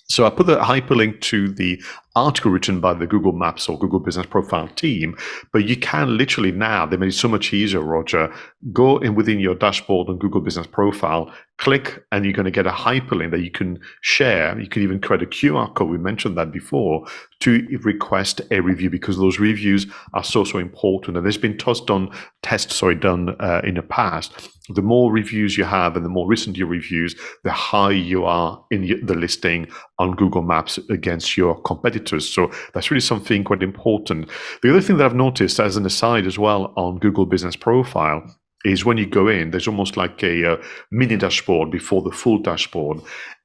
So I put the hyperlink to the article written by the Google Maps or Google Business Profile team, but you can literally now, they made it so much easier, Roger, go in within your dashboard on Google Business Profile, click, and you're going to get a hyperlink that you can share. You can even create a QR code, we mentioned that before, to request a review, because those reviews are so important. And there's been tests done in the past. The more reviews you have and the more recent your reviews, the higher you are in the listing on Google Maps against your competitors. So that's really something quite important. The other thing that I've noticed as an aside as well on Google Business Profile is when you go in, there's almost like a mini dashboard before the full dashboard.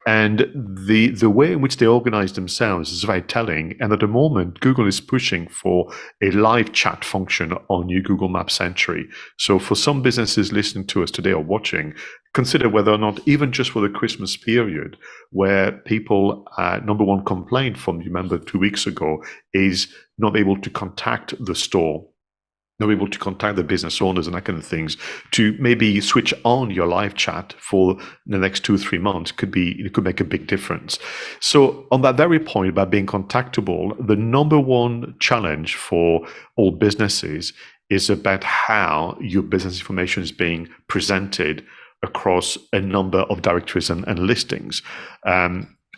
And the way in which they organize themselves is very telling. And at the moment, Google is pushing for a live chat function on your Google Maps entry. So for some businesses listening to us today or watching, consider whether or not, even just for the Christmas period, where people, number one complaint from, you remember 2 weeks ago, is not able to contact the store, not able to contact the business owners and that kind of things, to maybe switch on your live chat for the next 2-3 months it could make a big difference. So on that very point about being contactable, the number one challenge for all businesses is about how your business information is being presented across a number of directories and listings.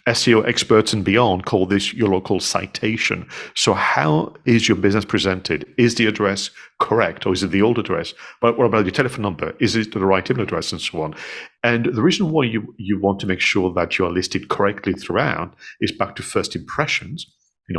SEO experts and beyond call this your local citation. So how is your business presented? Is the address correct, or is it the old address? But what about your telephone number? Is it the right email address, and so on? And the reason why you want to make sure that you are listed correctly throughout is back to first impressions,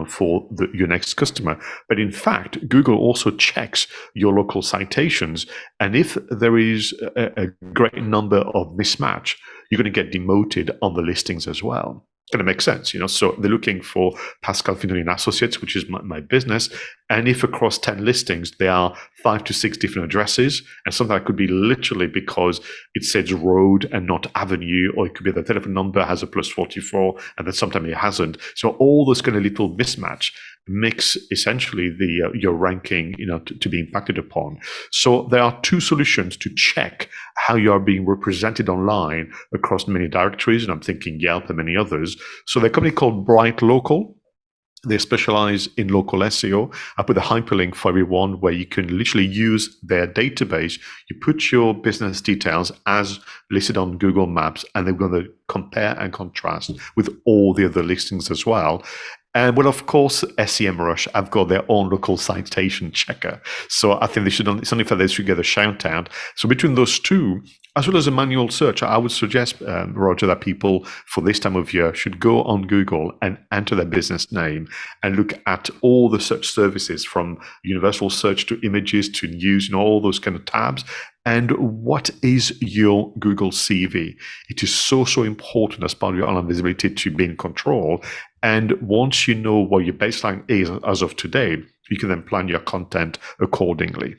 for your next customer. But in fact, Google also checks your local citations. And if there is a great number of mismatch, you're going to get demoted on the listings as well. Going to make sense, So they're looking for Pascal, Fintoni and Associates, which is my business. And if across 10 listings, there are 5 to 6 different addresses, and sometimes that could be literally because it says road and not avenue, or it could be the telephone number has a +44, and then sometimes it hasn't. So all those kind of little mismatch makes essentially your ranking, to be impacted upon. So there are 2 solutions to check how you are being represented online across many directories, and I'm thinking Yelp and many others. So they're a company called Bright Local. They specialize in local SEO. I put a hyperlink for everyone where you can literally use their database. You put your business details as listed on Google Maps, and they're going to compare and contrast with all the other listings as well. And well, of course, Semrush have got their own local citation checker. So I think it's only for they should get a shout out. So between those two, as well as a manual search, I would suggest, Roger, that people for this time of year should go on Google and enter their business name and look at all the search services, from universal search to images to news, all those kind of tabs. And what is your Google CV? It is so important as part of your online visibility to be in control. And once you know what your baseline is as of today, you can then plan your content accordingly.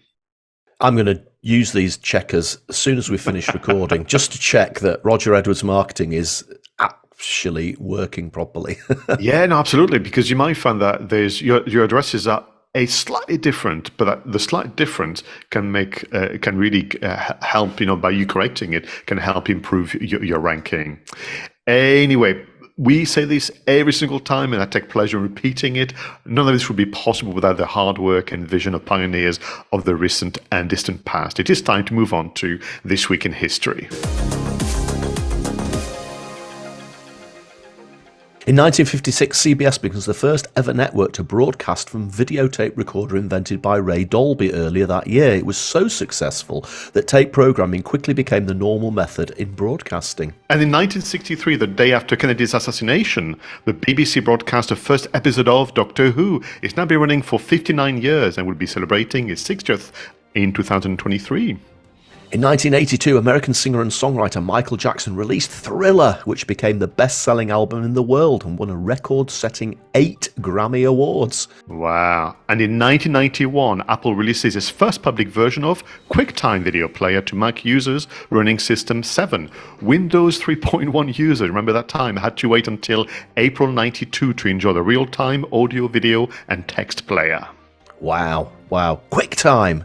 I'm going to use these checkers as soon as we finish recording, just to check that Roger Edwards marketing is actually working properly.
Yeah, no, absolutely. Because you might find that there's your addresses are a slightly different, but the slight difference can make can really help. By you correcting it, can help improve your ranking. Anyway, we say this every single time, and I take pleasure in repeating it. None of this would be possible without the hard work and vision of pioneers of the recent and distant past. It is time to move on to This Week in History.
In 1956, CBS becomes the first ever network to broadcast from videotape recorder invented by Ray Dolby earlier that year. It was so successful that tape programming quickly became the normal method in broadcasting.
And in 1963, the day after Kennedy's assassination, the BBC broadcast the first episode of Doctor Who. It's now been running for 59 years and will be celebrating its 60th in 2023.
In 1982, American singer and songwriter Michael Jackson released Thriller, which became the best-selling album in the world and won a record-setting 8 Grammy Awards.
Wow. And in 1991, Apple releases its first public version of QuickTime Video Player to Mac users running System 7. Windows 3.1 users, remember that time, had to wait until April 92 to enjoy the real-time audio, video, and text player.
Wow. QuickTime!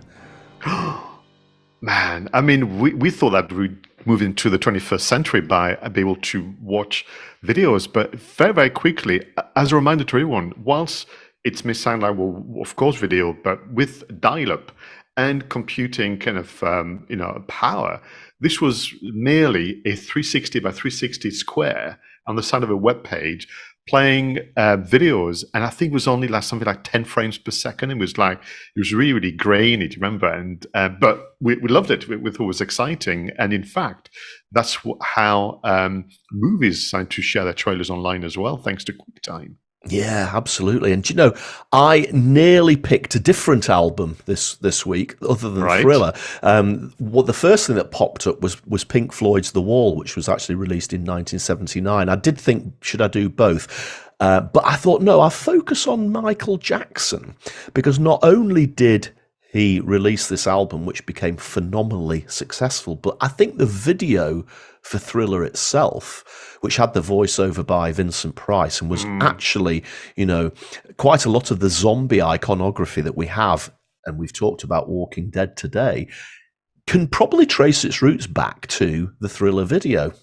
Man, I mean, we thought that we'd move into the 21st century by being able to watch videos, but very, very quickly, as a reminder to everyone, whilst it may sound like, well, of course, video, but with dial-up and computing kind of, power, this was merely a 360 by 360 square on the side of a web page, playing videos, and I think it was only like something like 10 frames per second. It was really, really grainy, do you remember? And but we loved it. We thought it was exciting, and in fact, that's how movies started to share their trailers online as well, thanks to QuickTime.
Yeah, absolutely. And I nearly picked a different album this week, other than Thriller. The first thing that popped up was Pink Floyd's The Wall, which was actually released in 1979. I did think, should I do both? But I thought, no, I'll focus on Michael Jackson, because not only did he release this album, which became phenomenally successful, but I think the video for Thriller itself, which had the voiceover by Vincent Price and was actually, quite a lot of the zombie iconography that we have, and we've talked about Walking Dead today, can probably trace its roots back to the Thriller video.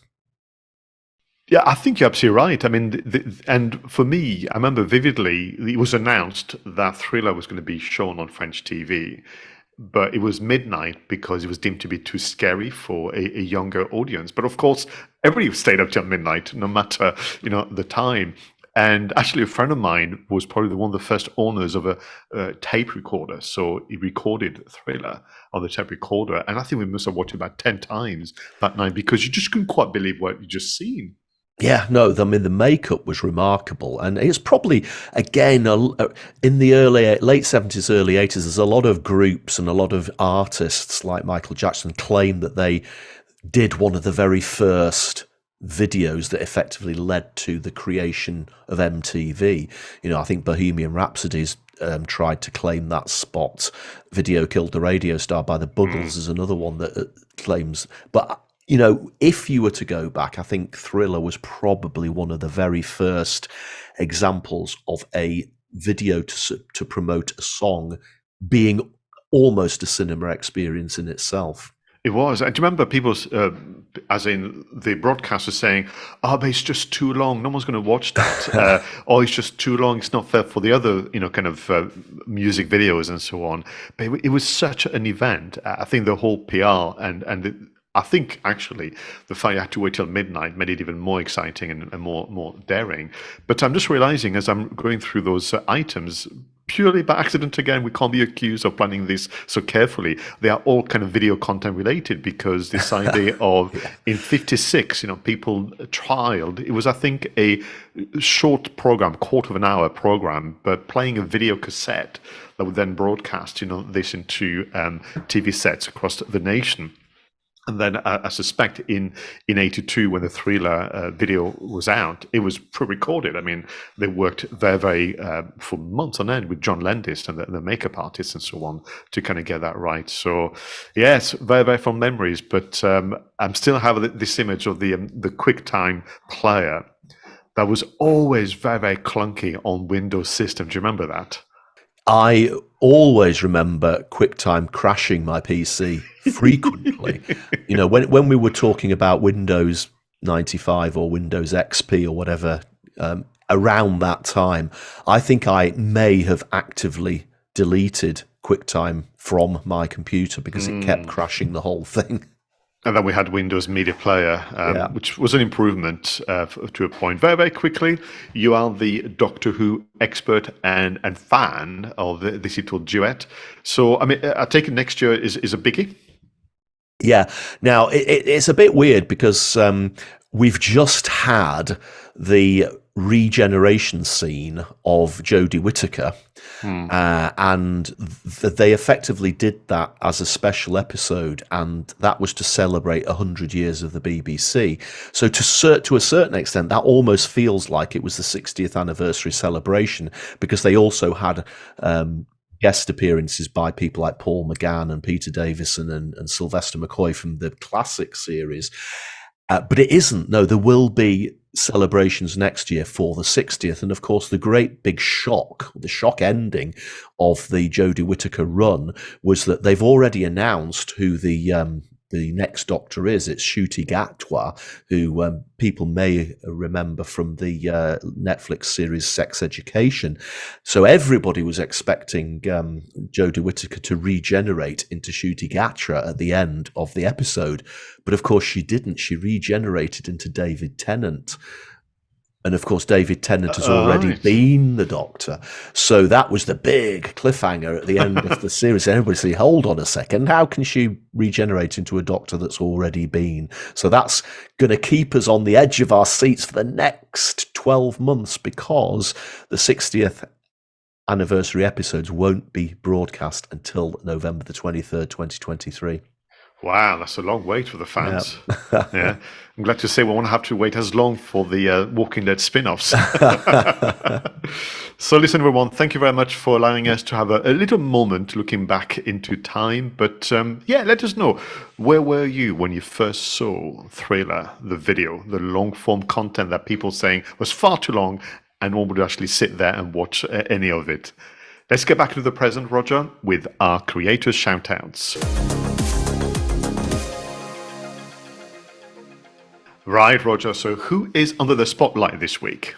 Yeah, I think you're absolutely right. I mean, and for me, I remember vividly, it was announced that Thriller was going to be shown on French TV, but it was midnight because it was deemed to be too scary for a younger audience. But of course, everybody stayed up till midnight, no matter, the time. And actually, a friend of mine was probably one of the first owners of a tape recorder. So he recorded Thriller on the tape recorder. And I think we must have watched it about 10 times that night because you just couldn't quite believe what you just seen.
Yeah, no, I mean, the makeup was remarkable. And it's probably, again, in the late 70s, early 80s, there's a lot of groups and a lot of artists like Michael Jackson claim that they did one of the very first videos that effectively led to the creation of MTV. I think Bohemian Rhapsody's tried to claim that spot. Video Killed the Radio Star by the Buggles is another one that claims. But if you were to go back, I think Thriller was probably one of the very first examples of a video to promote a song being almost a cinema experience in itself.
It was. And do you remember people, as in the broadcasters saying, but it's just too long. No one's going to watch that. It's just too long. It's not fair for the other, kind of music videos and so on. But it was such an event. I think the whole PR I think actually the fact you had to wait till midnight made it even more exciting and more daring. But I'm just realizing as I'm going through those items, purely by accident again, we can't be accused of planning this so carefully. They are all kind of video content related because this idea of in 56, people trialed. It was, I think, a short program, quarter of an hour program, but playing a video cassette that would then broadcast, this into TV sets across the nation. And then I suspect in 82, when the Thriller video was out, it was pre-recorded. I mean, they worked very for months on end with John Landis and the makeup artists and so on to kind of get that right. So yes, very fond memories. But I'm still having this image of the QuickTime player that was always very clunky on Windows system. Do you remember that?
I always remember QuickTime crashing my PC frequently. You know, when we were talking about Windows 95 or Windows XP or whatever, around that time, I think I may have actively deleted QuickTime from my computer because it kept crashing the whole thing.
And then we had Windows Media Player, which was an improvement to a point. Very quickly, you are the Doctor Who expert and fan of the title Duet. So, I mean, I take it next year is a biggie?
Yeah. Now, it's a bit weird because we've just had the regeneration scene of Jodie Whittaker, and they effectively did that as a special episode, and that was to celebrate 100 years of the BBC. So to a certain extent, that almost feels like it was the 60th anniversary celebration, because they also had guest appearances by people like Paul McGann and Peter Davison and Sylvester McCoy from the classic series. But it isn't. No, there will be celebrations next year for the 60th. And of course, the great big shock, the shock ending of the Jodie Whittaker run was that they've already announced who the next Doctor is. It's 𝗬𝗍𝗓 𝗏𝗏, who people may remember from the Netflix series Sex Education. So everybody was expecting Jodie Whittaker to regenerate into 𝗬𝗍𝗓 𝗏𝗏 at the end of the episode. But of course she didn't. She regenerated into David Tennant. And of course, David Tennant has already been the Doctor. So that was the big cliffhanger at the end of the series. Everybody said, hold on a second, how can she regenerate into a Doctor that's already been? So that's going to keep us on the edge of our seats for the next 12 months, because the 60th anniversary episodes won't be broadcast until November the 23rd, 2023.
Wow, that's a long wait for the fans. Yeah, I'm glad to say we won't have to wait as long for the Walking Dead spin-offs. So listen, everyone, thank you very much for allowing us to have a little moment looking back into time. But yeah, let us know, where were you when you first saw Thriller, the video, the long-form content that people saying was far too long and no one would actually sit there and watch any of it? Let's get back to the present, Roger, with our creators' shout-outs. Right, Roger. So who is under the spotlight this week?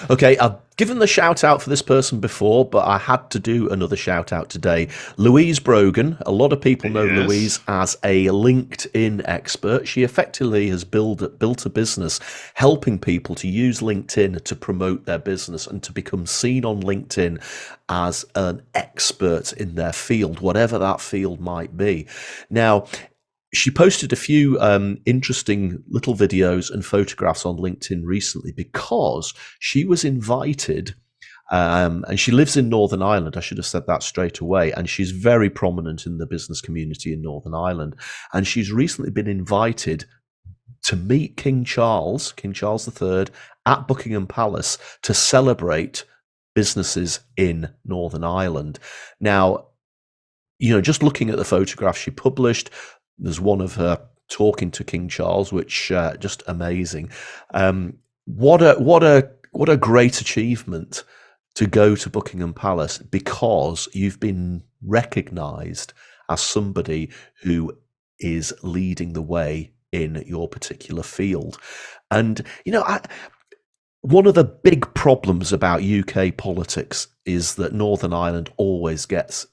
Okay, I've given the shout out for this person before, but I had to do another shout out today. Louise Brogan. A lot of people know Louise as a LinkedIn expert. She effectively has built a business helping people to use LinkedIn to promote their business and to become seen on LinkedIn as an expert in their field, whatever that field might be. Now, she posted a few interesting little videos and photographs on LinkedIn recently because she was invited, and she lives in Northern Ireland. I should have said that straight away. And she's very prominent in the business community in Northern Ireland. And she's recently been invited to meet King Charles III, at Buckingham Palace to celebrate businesses in Northern Ireland. Now, you know, just looking at the photographs she published, there's one of her talking to King Charles, which just amazing. What a great achievement to go to Buckingham Palace because you've been recognised as somebody who is leading the way in your particular field. And you know, one of the big problems about UK politics is that Northern Ireland always gets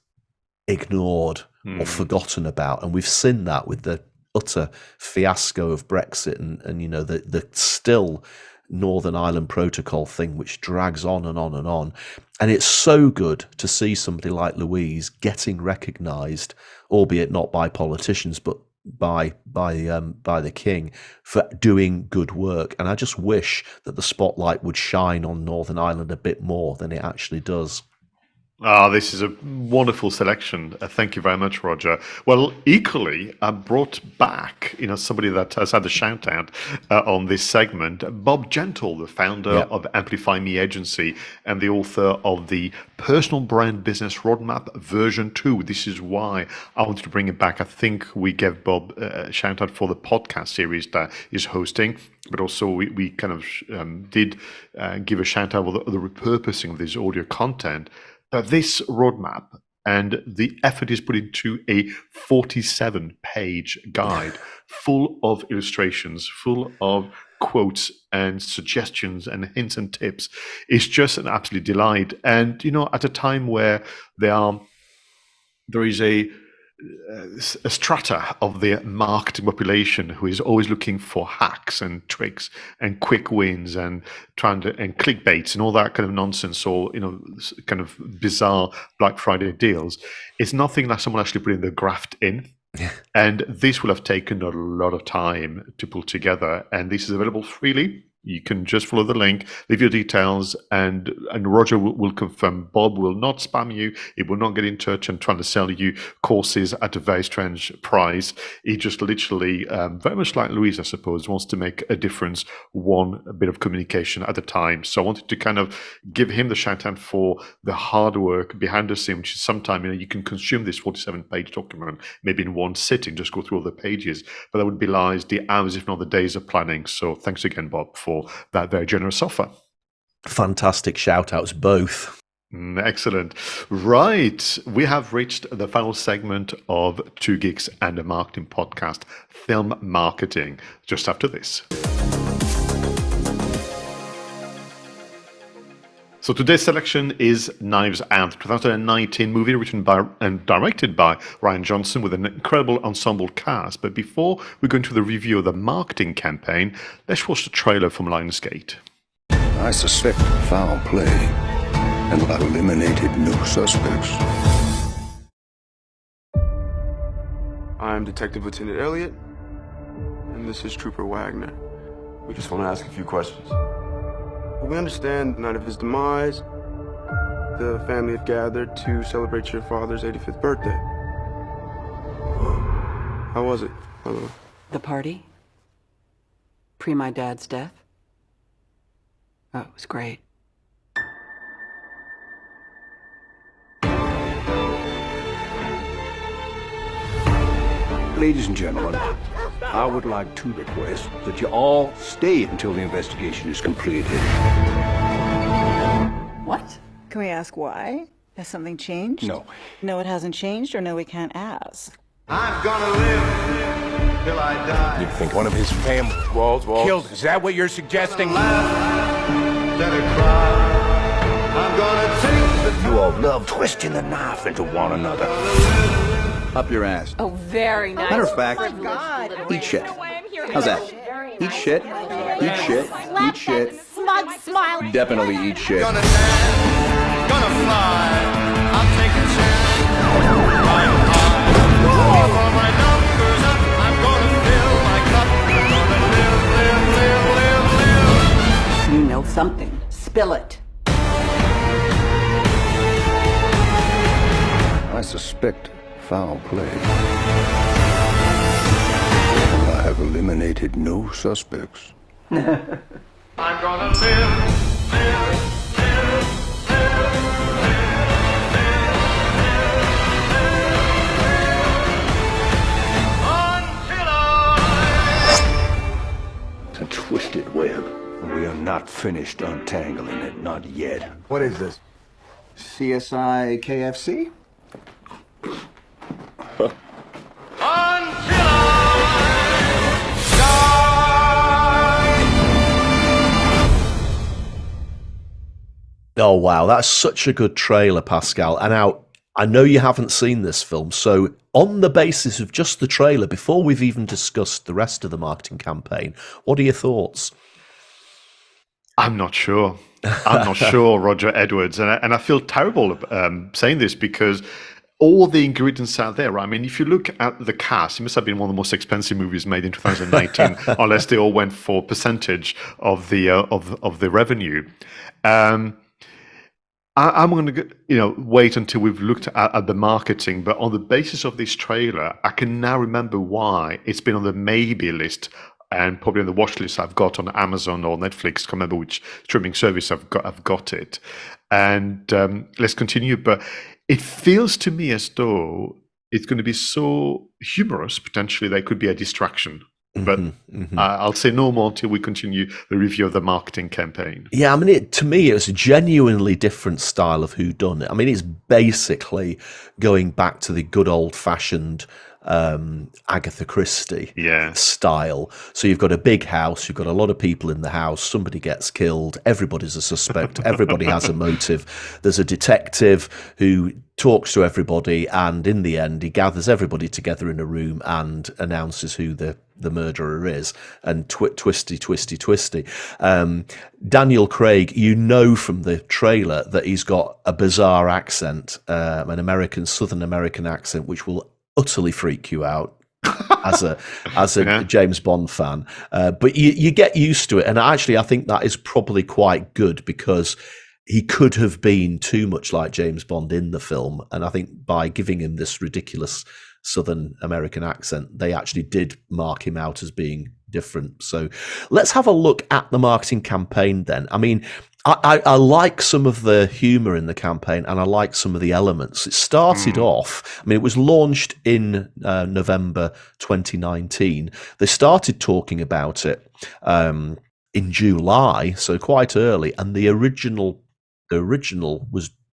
ignored or forgotten about, and we've seen that with the utter fiasco of Brexit and you know the still Northern Ireland Protocol thing, which drags on and on and on. And it's so good to see somebody like Louise getting recognised, albeit not by politicians but by the King, for doing good work. And I just wish that the spotlight would shine on Northern Ireland a bit more than it actually does.
This is a wonderful selection. Thank you very much, Roger. Well, equally, I brought back, somebody that has had a shout out on this segment, Bob Gentle, the founder of 𝗵𝗲𝗶𝗵𝗵 Agency and the author of the Personal Brand Business Roadmap version 2. This is why I wanted to bring it back. I think we gave Bob a shout out for the podcast series that he's hosting, but also we kind of did give a shout out for the repurposing of this audio content. This roadmap and the effort is put into a 47-page guide full of illustrations, full of quotes and suggestions and hints and tips. It's just an absolute delight. And, at a time where there is a strata of the marketing population who is always looking for hacks and tricks and quick wins and and clickbaits and all that kind of nonsense, or kind of bizarre Black Friday deals. It's nothing like someone actually putting the graft in. And this will have taken a lot of time to pull together, and this is available freely. You can just follow the link, leave your details, and Roger will confirm. Bob will not spam you. He will not get in touch and trying to sell you courses at a very strange price. He just literally, very much like Louise, I suppose, wants to make a difference, one bit of communication at a time. So I wanted to kind of give him the shout out for the hard work behind the scene, which is sometimes, you can consume this 47-page document maybe in one sitting, just go through all the pages, but that would belies the hours, if not the days of planning. So thanks again, Bob, for that very generous offer.
Fantastic shout outs both.
Excellent. Right. We have reached the final segment of Two Geeks and a Marketing podcast, film marketing, just after this. So today's selection is Knives Out, 2019 movie written by and directed by Rian Johnson with an incredible ensemble cast. But before we go into the review of the marketing campaign, let's watch the trailer from Lionsgate.
I suspect foul play and have eliminated no suspects.
I'm Detective Lieutenant Elliot, and this is Trooper Wagner. We just want to ask a few questions. We understand the night of his demise, the family had gathered to celebrate your father's 85th birthday. How was it, by the way?
The party? Pre my dad's death? Oh, it was great.
Ladies and gentlemen, I would like to request that you all stay until the investigation is completed.
What?
Can we ask why? Has something changed?
No.
No, it hasn't changed, or no, we can't ask.
I'm gonna live till I die.
You think one of his family
Walls.
killed? Is that what you're suggesting?
Let it cry. I'm gonna take the
You all love twisting the knife into one another. Up your ass.
Oh, very nice.
Matter of fact, eat shit. How's that? Eat shit, eat shit, eat shit.
Smug smile.
Definitely eat shit.
gonna dance, gonna fly. I'll take a chance. Flying high. For my numbers up, I'm gonna fill my cup. I'm gonna live.
You know something. Spill it.
I suspect foul play. I have eliminated no suspects.
I'm gonna live. Until
It's a twisted web. We are not finished untangling it, not yet.
What is this?
CSI KFC?
Oh, wow. That's such a good trailer, Pascal. And now, I know you haven't seen this film, so on the basis of just the trailer, before we've even discussed the rest of the marketing campaign, what are your thoughts?
I'm not sure. I'm not sure, Roger Edwards. And I feel terrible saying this because all the ingredients are there. I mean, if you look at the cast, it must have been one of the most expensive movies made in 2019, unless they all went for percentage of the revenue. I'm going to, wait until we've looked at the marketing. But on the basis of this trailer, I can now remember why it's been on the maybe list and probably on the watch list I've got on Amazon or Netflix. Can't remember which streaming service I've got it. And let's continue. But it feels to me as though it's going to be so humorous. Potentially, there could be a distraction. But I'll say no more until we continue the review of the marketing campaign.
Yeah, I mean, to me, it was a genuinely different style of whodunit. I mean, it's basically going back to the good old-fashioned Agatha Christie style. So you've got a big house, you've got a lot of people in the house, somebody gets killed, everybody's a suspect, everybody has a motive. There's a detective who talks to everybody, and in the end, he gathers everybody together in a room and announces who the murderer is. And twisty. Daniel Craig, from the trailer that he's got a bizarre accent, an Southern American accent, which will utterly freak you out as a James Bond fan. But you get used to it. And actually, I think that is probably quite good, because he could have been too much like James Bond in the film. And I think by giving him this ridiculous Southern American accent, they actually did mark him out as being different. So let's have a look at the marketing campaign then. I mean, I like some of the humour in the campaign, and I like some of the elements. It started off, I mean, it was launched in November 2019. They started talking about it in July, so quite early, and the original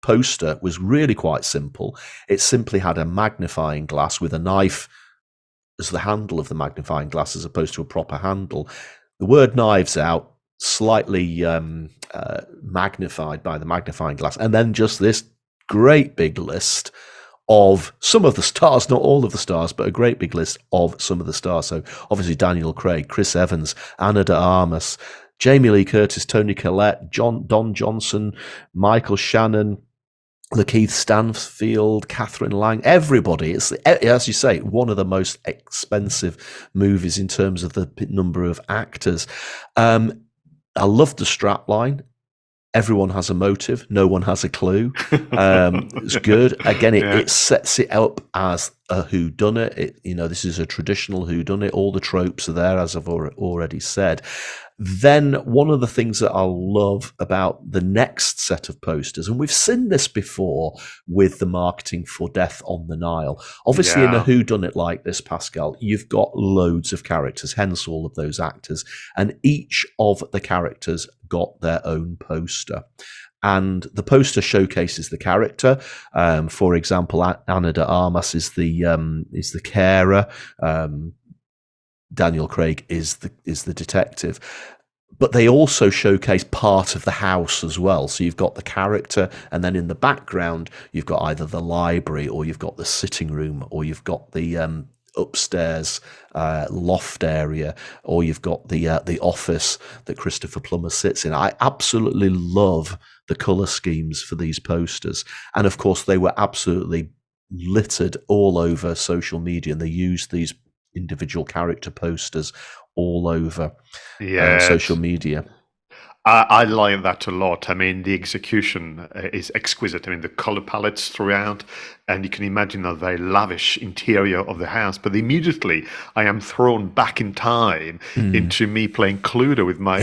poster was really quite simple. It simply had a magnifying glass with a knife as the handle of the magnifying glass, as opposed to a proper handle. The word "Knives Out" slightly magnified by the magnifying glass, and then just this great big list of some of the stars, not all of the stars, but a great big list of some of the stars. So obviously Daniel Craig, Chris Evans, Ana de Armas, Jamie Lee Curtis, Toni Collette, Don Johnson, Michael Shannon, Lakeith Stanfield, Catherine Lang, everybody. It's, as you say, one of the most expensive movies in terms of the number of actors. I love the strapline. Everyone has a motive. No one has a clue. It's good. Again, it sets it up as a whodunit. This is a traditional whodunit. All the tropes are there, as I've already said. Then one of the things that I love about the next set of posters, and we've seen this before with the marketing for Death on the Nile. Obviously, in a whodunit like this, Pascal, you've got loads of characters, hence all of those actors, and each of the characters got their own poster. And the poster showcases the character. For example, Ana de Armas is the carer. Daniel Craig is the detective, but they also showcase part of the house as well. So you've got the character, and then in the background you've got either the library, or you've got the sitting room, or you've got the upstairs loft area, or you've got the office that Christopher Plummer sits in. I absolutely love the colour schemes for these posters, and of course they were absolutely littered all over social media, and they used these individual character posters all over social media.
I like that a lot. I mean, the execution is exquisite. I mean, the color palettes throughout, and you can imagine a very lavish interior of the house. But immediately, I am thrown back in time into me playing Cluedo with my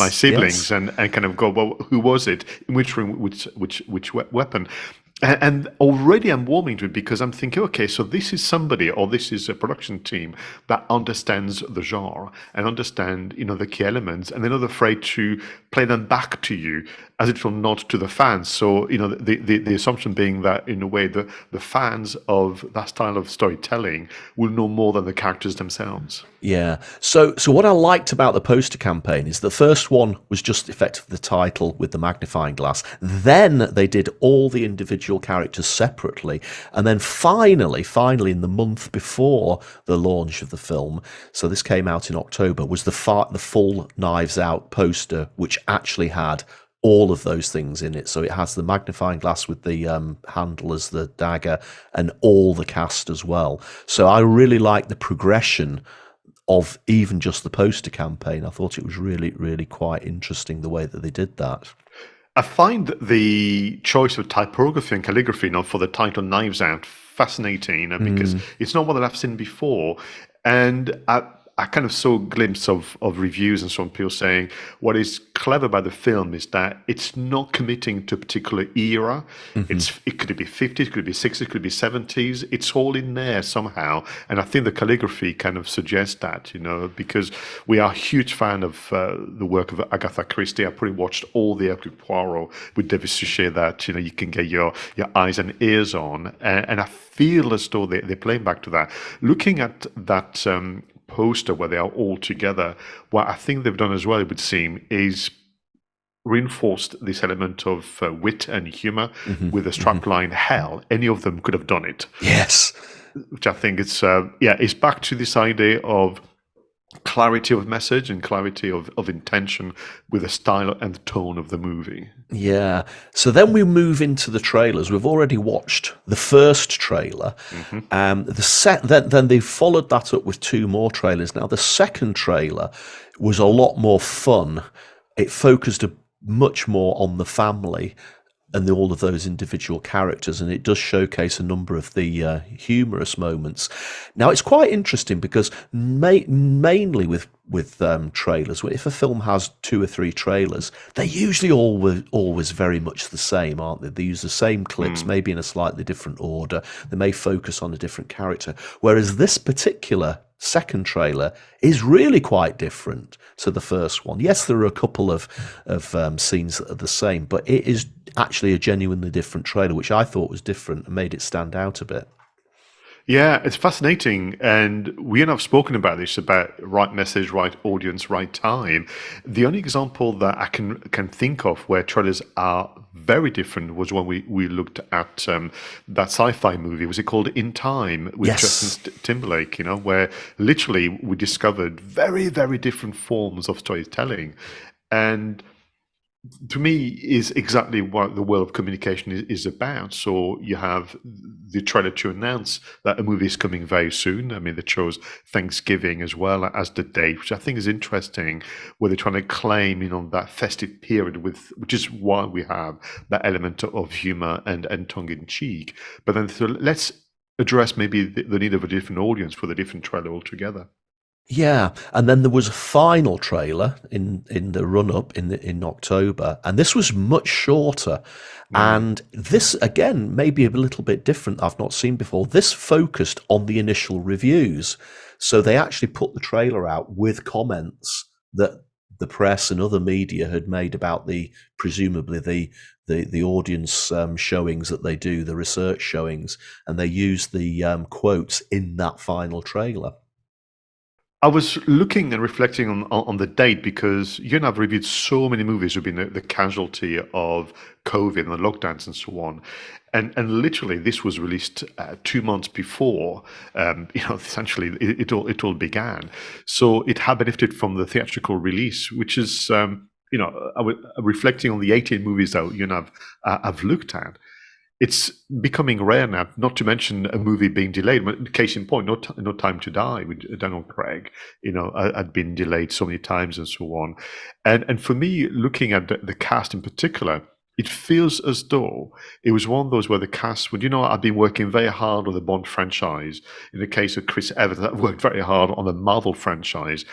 siblings, and kind of go, well, who was it? In which room? Which weapon? And already I'm warming to it, because I'm thinking, okay, so this is somebody, or this is a production team that understands the genre and understand, the key elements, and they're not afraid to play them back to you as it will nod to the fans. So, the assumption being that, in a way, the fans of that style of storytelling will know more than the characters themselves.
Yeah. So what I liked about the poster campaign is the first one was just effectively the title with the magnifying glass. Then they did all the individual characters separately. And then finally, in the month before the launch of the film, so this came out in October, was the full Knives Out poster, which actually had all of those things in it. So it has the magnifying glass with the handle as the dagger, and all the cast as well. So I really like the progression of even just the poster campaign. I thought it was really, really quite interesting the way that they did that.
I find the choice of typography and calligraphy, for the title Knives Out fascinating, because it's not one that I've seen before. And I kind of saw a glimpse of reviews and some people saying what is clever about the film is that it's not committing to a particular era. It could be 50s, it could be 60s, it could be 70s. It's all in there somehow. And I think the calligraphy kind of suggests that, because we are a huge fan of the work of Agatha Christie. I probably watched all the Hercule Poirot with David Suchet that, you can get your eyes and ears on. And I feel as though they're playing back to that. Looking at that poster where they are all together, what I think they've done as well, it would seem, is reinforced this element of wit and humor with the strapline hell. Any of them could have done it.
Yes.
Which I think it's back to this idea of clarity of message and clarity of intention with the style and the tone of the movie.
Yeah. So then we move into the trailers. We've already watched the first trailer. Then they followed that up with 2 more trailers. Now, the second trailer was a lot more fun. It focused much more on the family and all of those individual characters, and it does showcase a number of the humorous moments. Now, it's quite interesting because mainly with trailers, if a film has 2 or 3 trailers, they're usually always very much the same, aren't they? They use the same clips, maybe in a slightly different order. They may focus on a different character, whereas this particular second trailer is really quite different to the first one. Yes, there are a couple of scenes that are the same, but it is actually a genuinely different trailer, which I thought was different and made it stand out a bit.
Yeah, it's fascinating, and we have spoken about this, about right message, right audience, right time. The only example that I can think of where trailers are very different was when we looked at that sci-fi movie. Was it called In Time with Justin Timberlake? Where literally we discovered very, very different forms of storytelling, and to me is exactly what the world of communication is about. So you have the trailer to announce that a movie is coming very soon. I mean, they chose Thanksgiving as well as the date, which I think is interesting, where they're trying to claim, that festive period which is why we have that element of humor and tongue in cheek. But then so let's address maybe the need of a different audience for the different trailer altogether.
Yeah, and then there was a final trailer in the run-up in October, and this was much shorter. And this, again, may be a little bit different, I've not seen before. This focused on the initial reviews. So they actually put the trailer out with comments that the press and other media had made about presumably the audience showings that they do, the research showings, and they used the quotes in that final trailer.
I was looking and reflecting on the date because you and I have reviewed so many movies who've been the casualty of COVID and the lockdowns and so on. And literally this was released 2 months before, essentially it all began. So it had benefited from the theatrical release, which is, reflecting on the 18 movies that you and I've looked at. It's becoming rare now, not to mention a movie being delayed. Case in point, No Time to Die with Daniel Craig, had been delayed so many times and so on. And for me, looking at the cast in particular, it feels as though it was one of those where the cast would, I've been working very hard on the Bond franchise. In the case of Chris Evans, I've worked very hard on the Marvel franchise.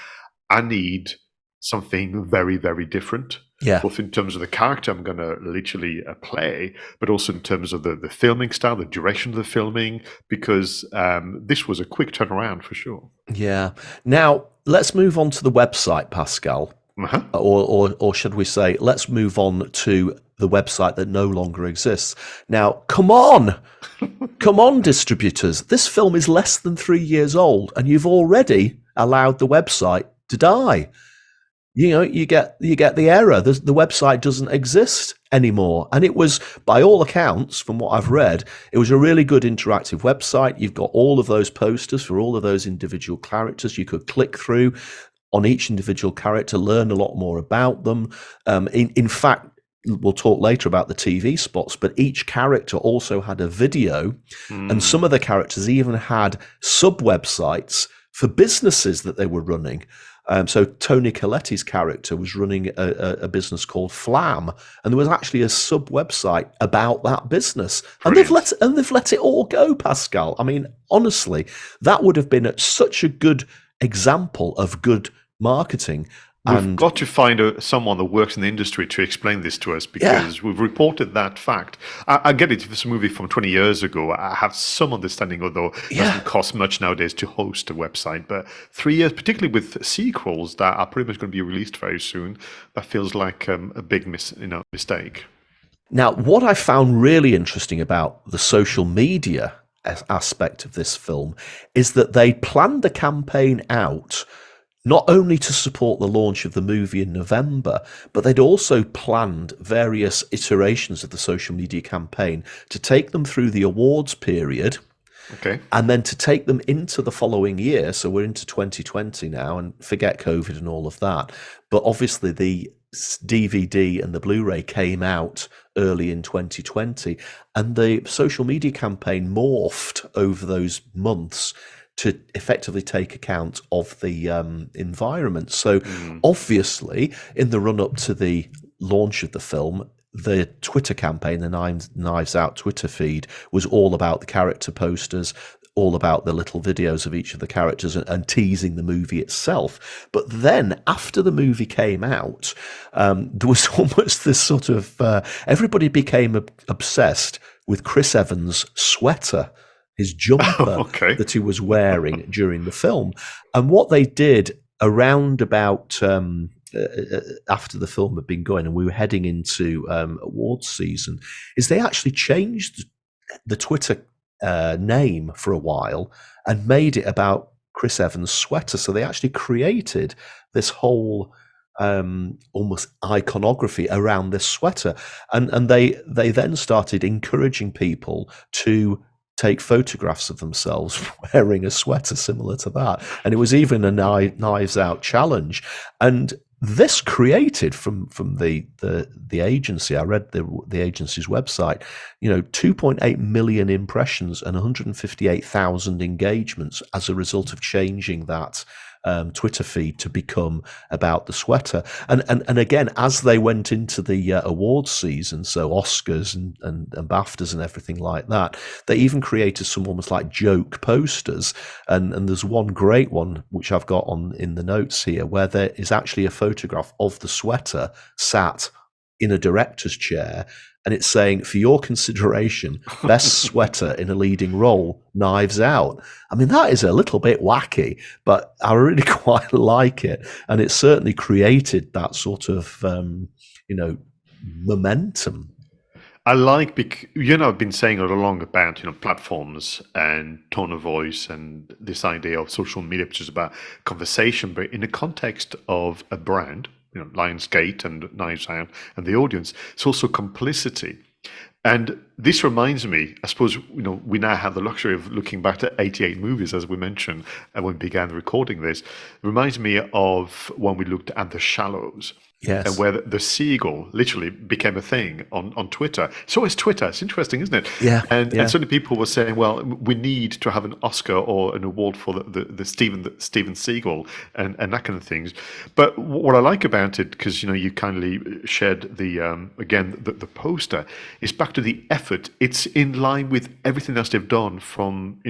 I need something very, very different.
Yeah.
Both in terms of the character I'm going to literally play, but also in terms of the filming style, the duration of the filming, because this was a quick turnaround for sure.
Yeah. Now, let's move on to the website, Pascal. Or should we say, let's move on to the website that no longer exists. Now, come on! Come on, distributors. This film is less than 3 years old, and you've already allowed the website to die. You get the error. The website doesn't exist anymore. And it was, by all accounts, from what I've read, it was a really good interactive website. You've got all of those posters for all of those individual characters. You could click through on each individual character, learn a lot more about them. In fact, we'll talk later about the TV spots, but each character also had a video, and some of the characters even had sub-websites for businesses that they were running. So Tony Colletti's character was running a business called Flam, and there was actually a sub website about that business. And they've let it all go, Pascal. I mean, honestly, that would have been such a good example of good marketing.
We've got to find someone that works in the industry to explain this to us, because we've reported that fact. I get it. If it's a movie from 20 years ago, I have some understanding, although it doesn't cost much nowadays to host a website. But 3 years, particularly with sequels that are pretty much going to be released very soon, that feels like a big mistake.
Now, what I found really interesting about the social media aspect of this film is that they planned the campaign out not only to support the launch of the movie in November, but they'd also planned various iterations of the social media campaign to take them through the awards period, and then to take them into the following year. So we're into 2020 now, and forget COVID and all of that. But obviously the DVD and the Blu-ray came out early in 2020, and the social media campaign morphed over those months to effectively take account of the environment. So obviously, in the run-up to the launch of the film, the Twitter campaign, the Knives Out Twitter feed, was all about the character posters, all about the little videos of each of the characters and teasing the movie itself. But then, after the movie came out, there was almost this sort of... everybody became obsessed with Chris Evans' sweater, his jumper that he was wearing during the film. And what they did around about after the film had been going and we were heading into awards season is they actually changed the Twitter name for a while and made it about Chris Evans' sweater. So they actually created this whole almost iconography around this sweater. And they then started encouraging people to take photographs of themselves wearing a sweater similar to that. And it was even a Knives Out challenge. And this created from the agency, I read the agency's website, 2.8 million impressions and 158,000 engagements as a result of changing that Twitter feed to become about the sweater. And again, as they went into the awards season, so Oscars and BAFTAs and everything like that, they even created some almost like joke posters. And there's one great one, which I've got in the notes here, where there is actually a photograph of the sweater sat in a director's chair, and it's saying, for your consideration, best sweater in a leading role, Knives Out. I mean, that is a little bit wacky, but I really quite like it. And it certainly created that sort of, momentum.
I like, I've been saying all along about, platforms and tone of voice and this idea of social media, which is about conversation, but in the context of a brand, Lionsgate and Knives Out and the audience, it's also complicity. And this reminds me, I suppose, we now have the luxury of looking back at 88 movies, as we mentioned, when we began recording this. It reminds me of when we looked at The Shallows.
Yes.
And where the seagull literally became a thing on Twitter. So is Twitter. It's interesting, isn't it?
Yeah.
And certainly people were saying, well, we need to have an Oscar or an award for the Steven Seagal and that kind of things. But what I like about it, because you kindly shared the poster, is back to the effort. It's in line with everything else they've done from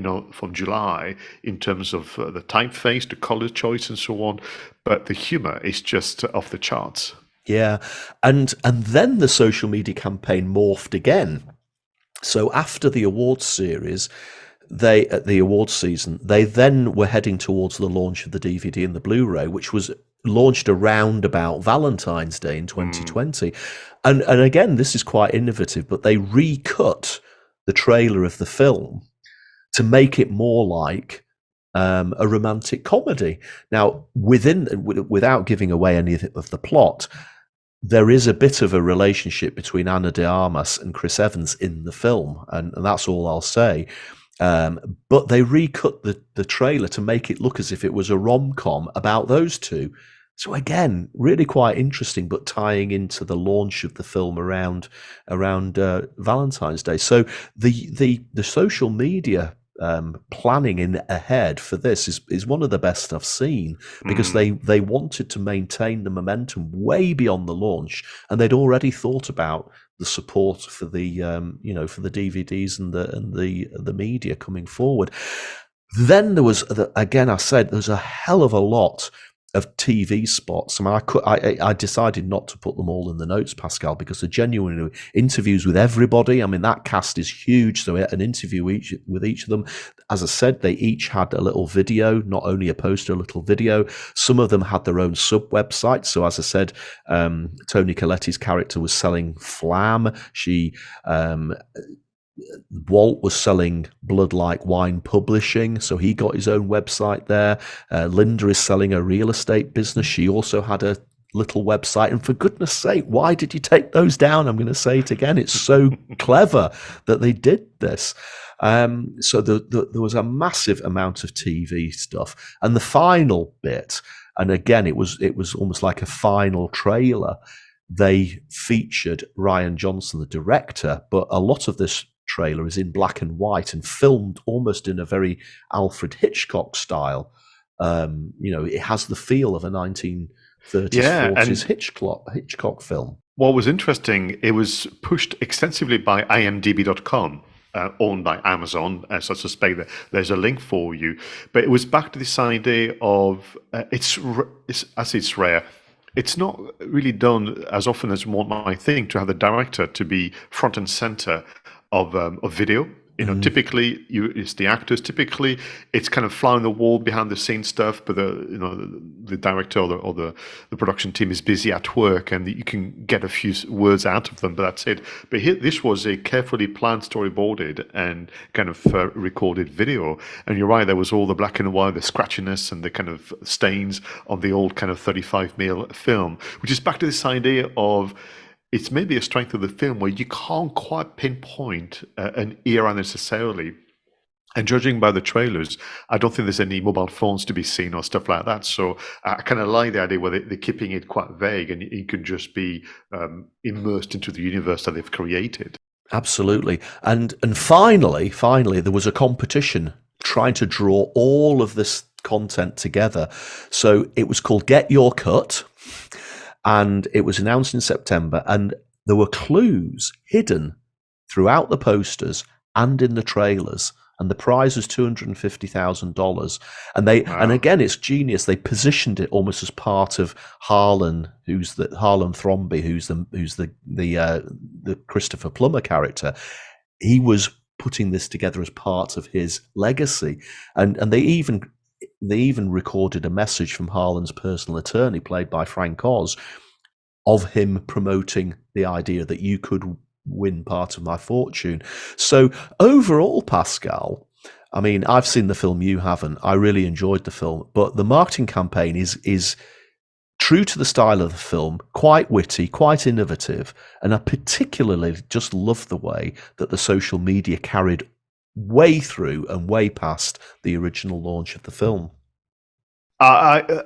July in terms of the typeface, the color choice, and so on. But the humor is just off the charts.
Yeah, and then the social media campaign morphed again. So after the awards series, the awards season, they then were heading towards the launch of the DVD and the Blu-ray, which was launched around about Valentine's Day in 2020. And again, this is quite innovative, but they recut the trailer of the film to make it more like a romantic comedy. Now, without giving away any of the plot, there is a bit of a relationship between Ana de Armas and Chris Evans in the film, and that's all I'll say. But they recut the trailer to make it look as if it was a rom-com about those two. So again, really quite interesting, but tying into the launch of the film around Valentine's Day. So the social media planning in ahead for this is one of the best I've seen, because they wanted to maintain the momentum way beyond the launch, and they'd already thought about the support for the for the DVDs and the media coming forward. Then there was, again, I said there's a hell of a lot of TV spots. I mean, I decided not to put them all in the notes, Pascal, because the genuine interviews with everybody. I mean, that cast is huge. So an interview with each of them. As I said, they each had a little video, not only a poster, a little video. Some of them had their own sub website. So as I said, Tony Colletti's character was selling flam. Walt was selling Blood Like Wine publishing, so he got his own website there. Linda is selling a real estate business. She also had a little website. And for goodness sake, why did you take those down? I'm going to say it again. It's so clever that they did this. So there was a massive amount of TV stuff. And the final bit, and again, it was almost like a final trailer. They featured Rian Johnson, the director, but a lot of this trailer is in black and white and filmed almost in a very Alfred Hitchcock style. It has the feel of a 1930s, 40s Hitchcock film.
What was interesting, it was pushed extensively by imdb.com, owned by Amazon, so I suspect that there's a link for you. But it was back to this idea of, it's rare. It's not really done as often as one might think to have the director to be front and center of video. Typically it's the actors. Typically, it's kind of fly on the wall behind the scenes stuff, but the director or the production team is busy at work, and you can get a few words out of them, but that's it. But here, this was a carefully planned, storyboarded, and kind of recorded video. And you're right, there was all the black and white, the scratchiness, and the kind of stains of the old kind of 35mm film, which is back to this idea of, it's maybe a strength of the film where you can't quite pinpoint an era necessarily. And judging by the trailers, I don't think there's any mobile phones to be seen or stuff like that. So I kind of like the idea where they're keeping it quite vague, and you can just be immersed into the universe that they've created.
Absolutely. And finally, there was a competition trying to draw all of this content together. So it was called Get Your Cut. And it was announced in September, and there were clues hidden throughout the posters and in the trailers. And the prize was $250,000. And and again, it's genius. They positioned it almost as part of Harlan, Harlan 𝗏𝗏, who's the Christopher Plummer character. He was putting this together as part of his legacy, and they even recorded a message from Harlan's personal attorney, played by Frank Oz, of him promoting the idea that you could win part of my fortune. So overall, Pascal, I mean, I've seen the film, you haven't. I really enjoyed the film, but the marketing campaign is true to the style of the film, quite witty, quite innovative, and I particularly just love the way that the social media carried way through and way past the original launch of the film.
I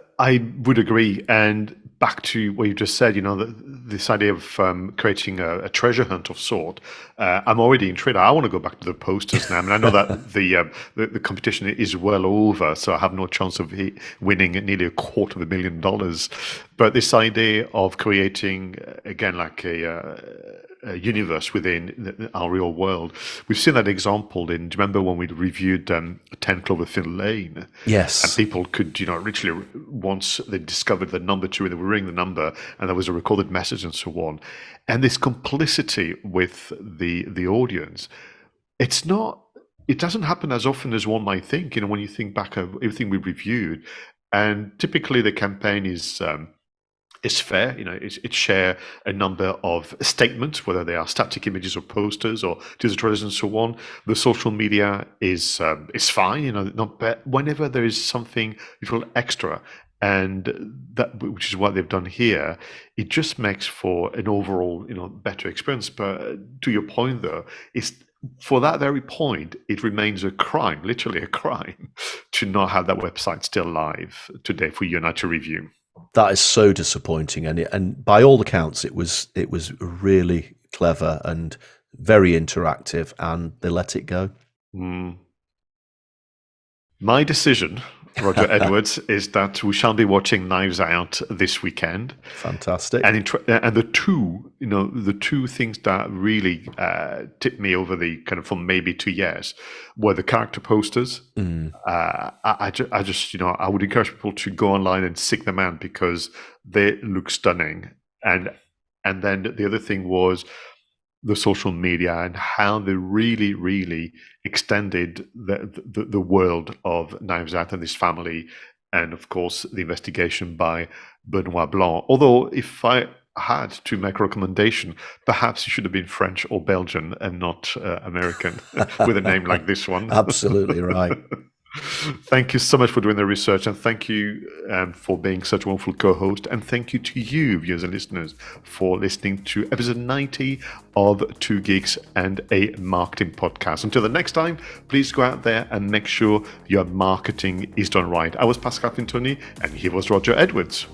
would agree, and back to what you just said, this idea of creating a treasure hunt of sort. I'm already intrigued. I want to go back to the posters now. I mean, I know that the competition is well over, so I have no chance of winning nearly $250,000. But this idea of creating, again, like a universe within our real world. We've seen that example do you remember when we reviewed 10 Cloverfield Lane?
Yes.
And people could, literally, once they discovered the number 2 and they were ringing the number and there was a recorded message and so on. And this complicity with the audience, it doesn't happen as often as one might think, when you think back of everything we reviewed. And typically the campaign is fair, it share a number of statements, whether they are static images or posters or teaser trailers and so on. The social media is fine, not bad. Whenever there is something you feel extra, and that, which is what they've done here, it just makes for an overall, better experience. But to your point, though, is for that very point, it remains a crime, literally a crime, to not have that website still live today for you and I to review.
That is so disappointing, and by all accounts, it was really clever and very interactive, and they let it go.
My decision, Roger Edwards, is that we shall be watching Knives Out this weekend.
Fantastic.
And the two things that really tipped me over the kind of for maybe 2 years were the character posters. I just I would encourage people to go online and seek them out because they look stunning. And then the other thing was the social media and how they really, really extended the world of Knives Out and this family, and of course the investigation by Benoit Blanc. Although if I had to make a recommendation, perhaps it should have been French or Belgian and not American with a name like this one.
Absolutely right.
Thank you so much for doing the research, and thank you for being such a wonderful co-host, and thank you to you, viewers and listeners, for listening to episode 90 of Two Geeks and a Marketing Podcast. Until the next time, please go out there and make sure your marketing is done right. I was Pascal Fintoni, and he was Roger Edwards.